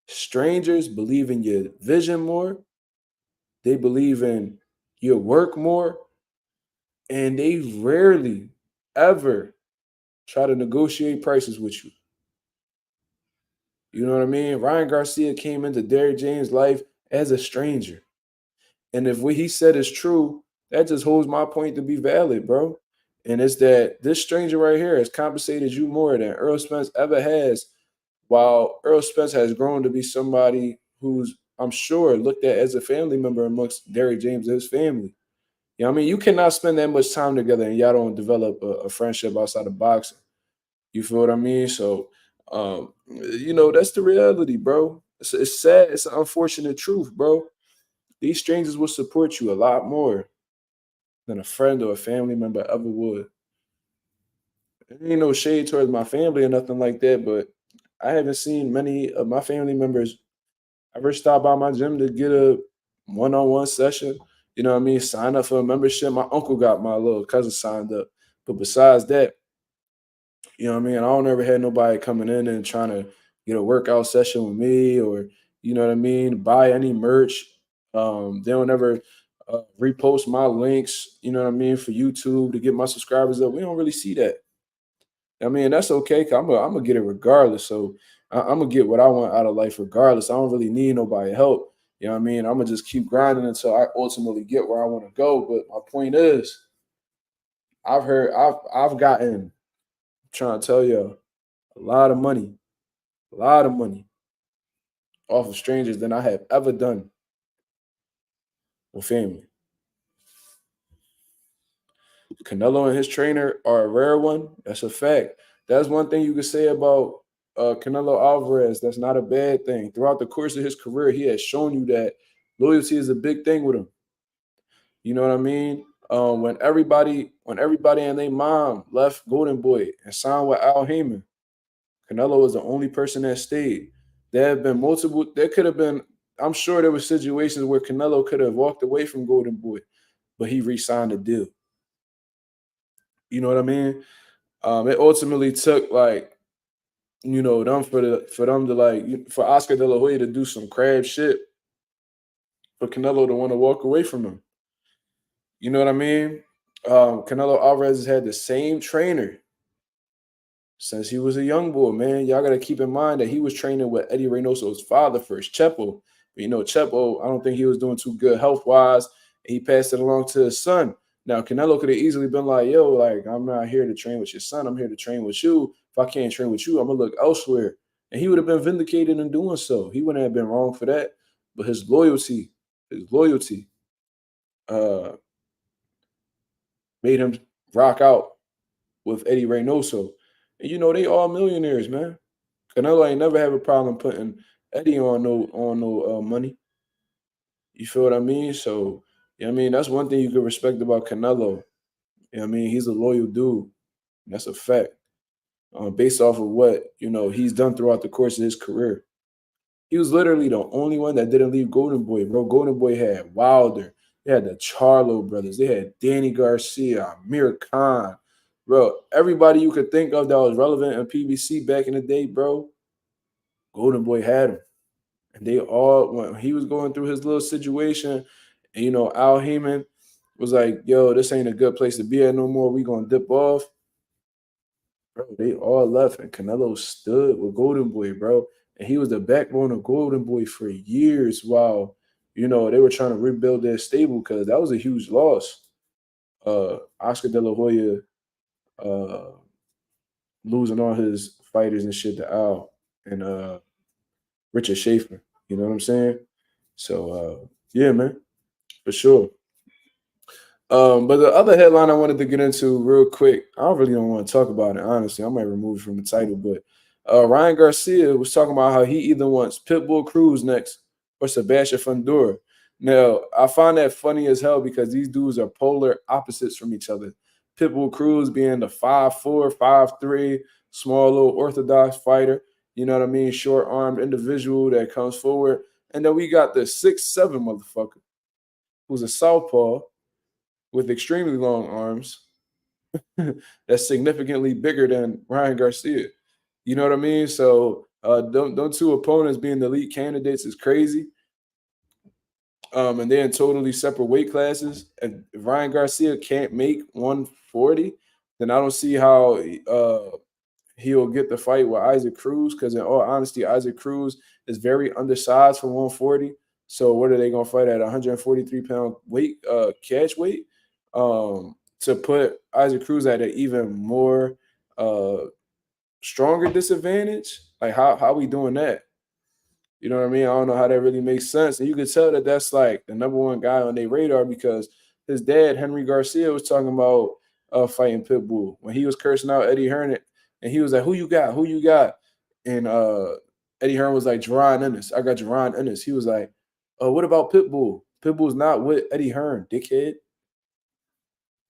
strangers believe in your vision more, they believe in your work more, and they rarely ever try to negotiate prices with you. You know what I mean? Ryan Garcia came into Derrick James' life as a stranger. And if what he said is true, that just holds my point to be valid, bro. And it's that this stranger right here has compensated you more than Earl Spence ever has, while Earl Spence has grown to be somebody who's, I'm sure, looked at as a family member amongst Derrick James and his family. You know what I mean? You cannot spend that much time together and y'all don't develop a friendship outside of boxing. You feel what I mean? So, that's the reality, bro. It's sad. It's an unfortunate truth, bro. These strangers will support you a lot more than a friend or a family member ever would. There ain't no shade towards my family or nothing like that, but I haven't seen many of my family members ever stop by my gym to get a one-on-one session. You know what I mean? Sign up for a membership. My uncle got my little cousin signed up. But besides that, you know what I mean? I don't ever had nobody coming in and trying to get a workout session with me or, you know what I mean, buy any merch. They don't ever repost my links, you know what I mean, for YouTube to get my subscribers up. We don't really see that. I mean, that's okay. 'Cause I'm gonna get it regardless. So I'm gonna get what I want out of life regardless. I don't really need nobody help. You know what I mean? I'm gonna just keep grinding until I ultimately get where I want to go. But my point is, I've gotten, trying to tell you, a lot of money off of strangers than I have ever done with family. Canelo and his trainer are a rare one. That's a fact. That's one thing you could say about Canelo Alvarez. That's not a bad thing. Throughout the course of his career, he has shown you that loyalty is a big thing with him. You know what I mean? When everybody and their mom left Golden Boy and signed with Al Heyman, Canelo was the only person that stayed. There have been multiple. There could have been. I'm sure there were situations where Canelo could have walked away from Golden Boy, but he re-signed the deal. You know what I mean? It ultimately took like them for them to for Oscar De La Hoya to do some crab shit for Canelo to want to walk away from him. You know what I mean? Canelo Alvarez has had the same trainer since he was a young boy, man. Y'all got to keep in mind that he was training with Eddie Reynoso's father first, Chepo. But, Chepo, I don't think he was doing too good health wise. He passed it along to his son. Now, Canelo could have easily been like, yo, like, I'm not here to train with your son. I'm here to train with you. If I can't train with you, I'm going to look elsewhere. And he would have been vindicated in doing so. He wouldn't have been wrong for that. But his loyalty uh, made him rock out with Eddie Reynoso. And they all millionaires, man. Canelo ain't never have a problem putting Eddie on no money. You feel what I mean? So, that's one thing you can respect about Canelo. He's a loyal dude. That's a fact. Based off of what he's done throughout the course of his career. He was literally the only one that didn't leave Golden Boy, bro. Golden Boy had Wilder. They had the Charlo brothers. They had Danny Garcia, Amir Khan, bro. Everybody you could think of that was relevant in PBC back in the day, bro. Golden Boy had him, and they all when he was going through his little situation, and Al Heyman was like, "Yo, this ain't a good place to be at no more. We gonna dip off." Bro, they all left, and Canelo stood with Golden Boy, bro. And he was the backbone of Golden Boy for years while, they were trying to rebuild their stable because that was a huge loss. Oscar De La Hoya uh, losing all his fighters and shit to Al and Richard Schaefer. You know what I'm saying? So, yeah, man, for sure. But the other headline I wanted to get into real quick, I don't want to talk about it, honestly. I might remove it from the title, but Ryan Garcia was talking about how he either wants Pitbull Cruz next or Sebastian Fundora. Now, I find that funny as hell because these dudes are polar opposites from each other. Pitbull Cruz being the 5'4", 5'3", small little orthodox fighter, you know what I mean? Short armed individual that comes forward. And then we got the 6'7" motherfucker who's a southpaw with extremely long arms that's significantly bigger than Ryan Garcia. You know what I mean? So don't two opponents being the lead candidates is crazy. And they're in totally separate weight classes. If Ryan Garcia can't make 140, then I don't see how he'll get the fight with Isaac Cruz. Because in all honesty, Isaac Cruz is very undersized for 140. So what are they gonna fight at 143-pound weight, catch weight? To put Isaac Cruz at an even more stronger disadvantage. Like how we doing that? You know what I mean? I don't know how that really makes sense. And you can tell that that's like the number one guy on their radar because his dad, Henry Garcia, was talking about fighting Pitbull when he was cursing out Eddie Hearn, and he was like, "Who you got? Who you got?" And Eddie Hearn was like, "Jerron Ennis. I got Jerron Ennis." He was like, "What about Pitbull? Pitbull's not with Eddie Hearn, dickhead."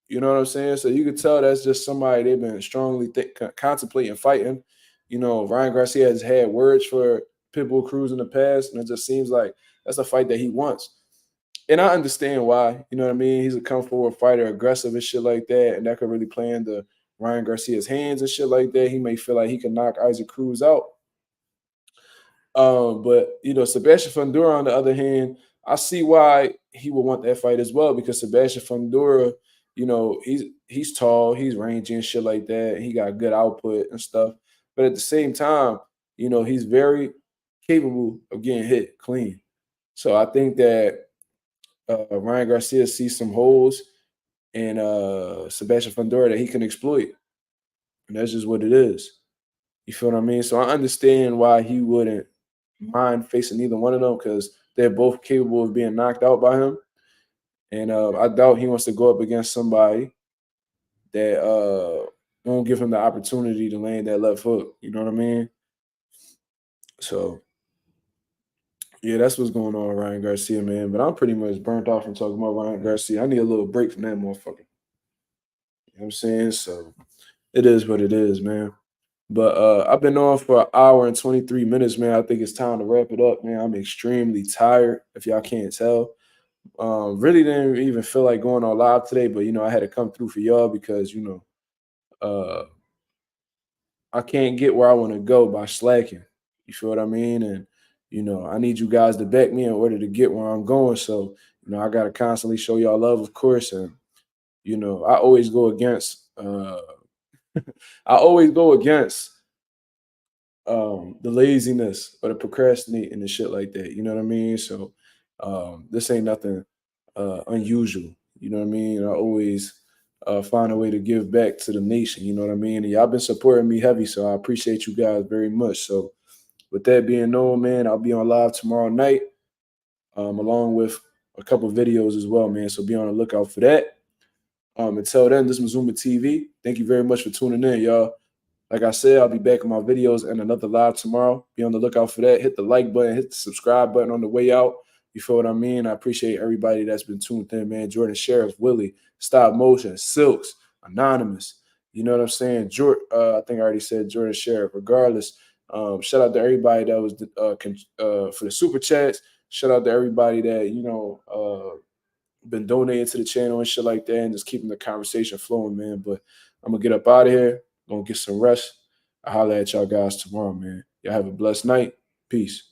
You know what I'm saying? So you could tell that's just somebody they've been strongly contemplating fighting. Ryan Garcia has had words for Pitbull Cruz in the past, and it just seems like that's a fight that he wants. And I understand why. You know what I mean? He's a come forward fighter, aggressive and shit like that, and that could really play into Ryan Garcia's hands and shit like that. He may feel like he can knock Isaac Cruz out. But Sebastian Fundora, on the other hand, I see why he would want that fight as well because Sebastian Fundora, he's tall, he's rangy and shit like that. And he got good output and stuff. But at the same time, he's very capable of getting hit clean. So I think that Ryan Garcia sees some holes in Sebastian Fundora that he can exploit. And that's just what it is. You feel what I mean? So I understand why he wouldn't mind facing either one of them because they're both capable of being knocked out by him. And I doubt he wants to go up against somebody that won't give him the opportunity to land that left hook. You know what I mean? So yeah, that's what's going on with Ryan Garcia, man. But I'm pretty much burnt off from talking about Ryan Garcia. I need a little break from that motherfucker. You know what I'm saying? So it is what it is, man. But I've been on for an hour and 23 minutes, man. I think it's time to wrap it up, man. I'm extremely tired, if y'all can't tell. Really didn't even feel like going on live today, but I had to come through for y'all because uh, I can't get where I want to go by slacking. You feel what I mean? And I need you guys to back me in order to get where I'm going. So I gotta constantly show y'all love, of course, and I always go against. I always go against the laziness or the procrastinating and shit like that. You know what I mean? So this ain't nothing unusual. You know what I mean? I always find a way to give back to the nation. You know what I mean? And y'all been supporting me heavy, so I appreciate you guys very much. So with that being known, man, I'll be on live tomorrow night, along with a couple videos as well, man. So be on the lookout for that. Until then, this is Mazuma TV. Thank you very much for tuning in, y'all. Like I said, I'll be back on my videos and another live tomorrow. Be on the lookout for that. Hit the like button, hit the subscribe button on the way out. You feel what I mean? I appreciate everybody that's been tuned in, man. Jordan Sheriff, Willie, Stop Motion, Silks, Anonymous. You know what I'm saying? I think I already said Jordan Sheriff. Regardless, shout out to everybody that was for the super chats. Shout out to everybody that been donating to the channel and shit like that, and just keeping the conversation flowing, man. But I'm gonna get up out of here, gonna get some rest. I'll holler at y'all guys tomorrow, man. Y'all have a blessed night. Peace.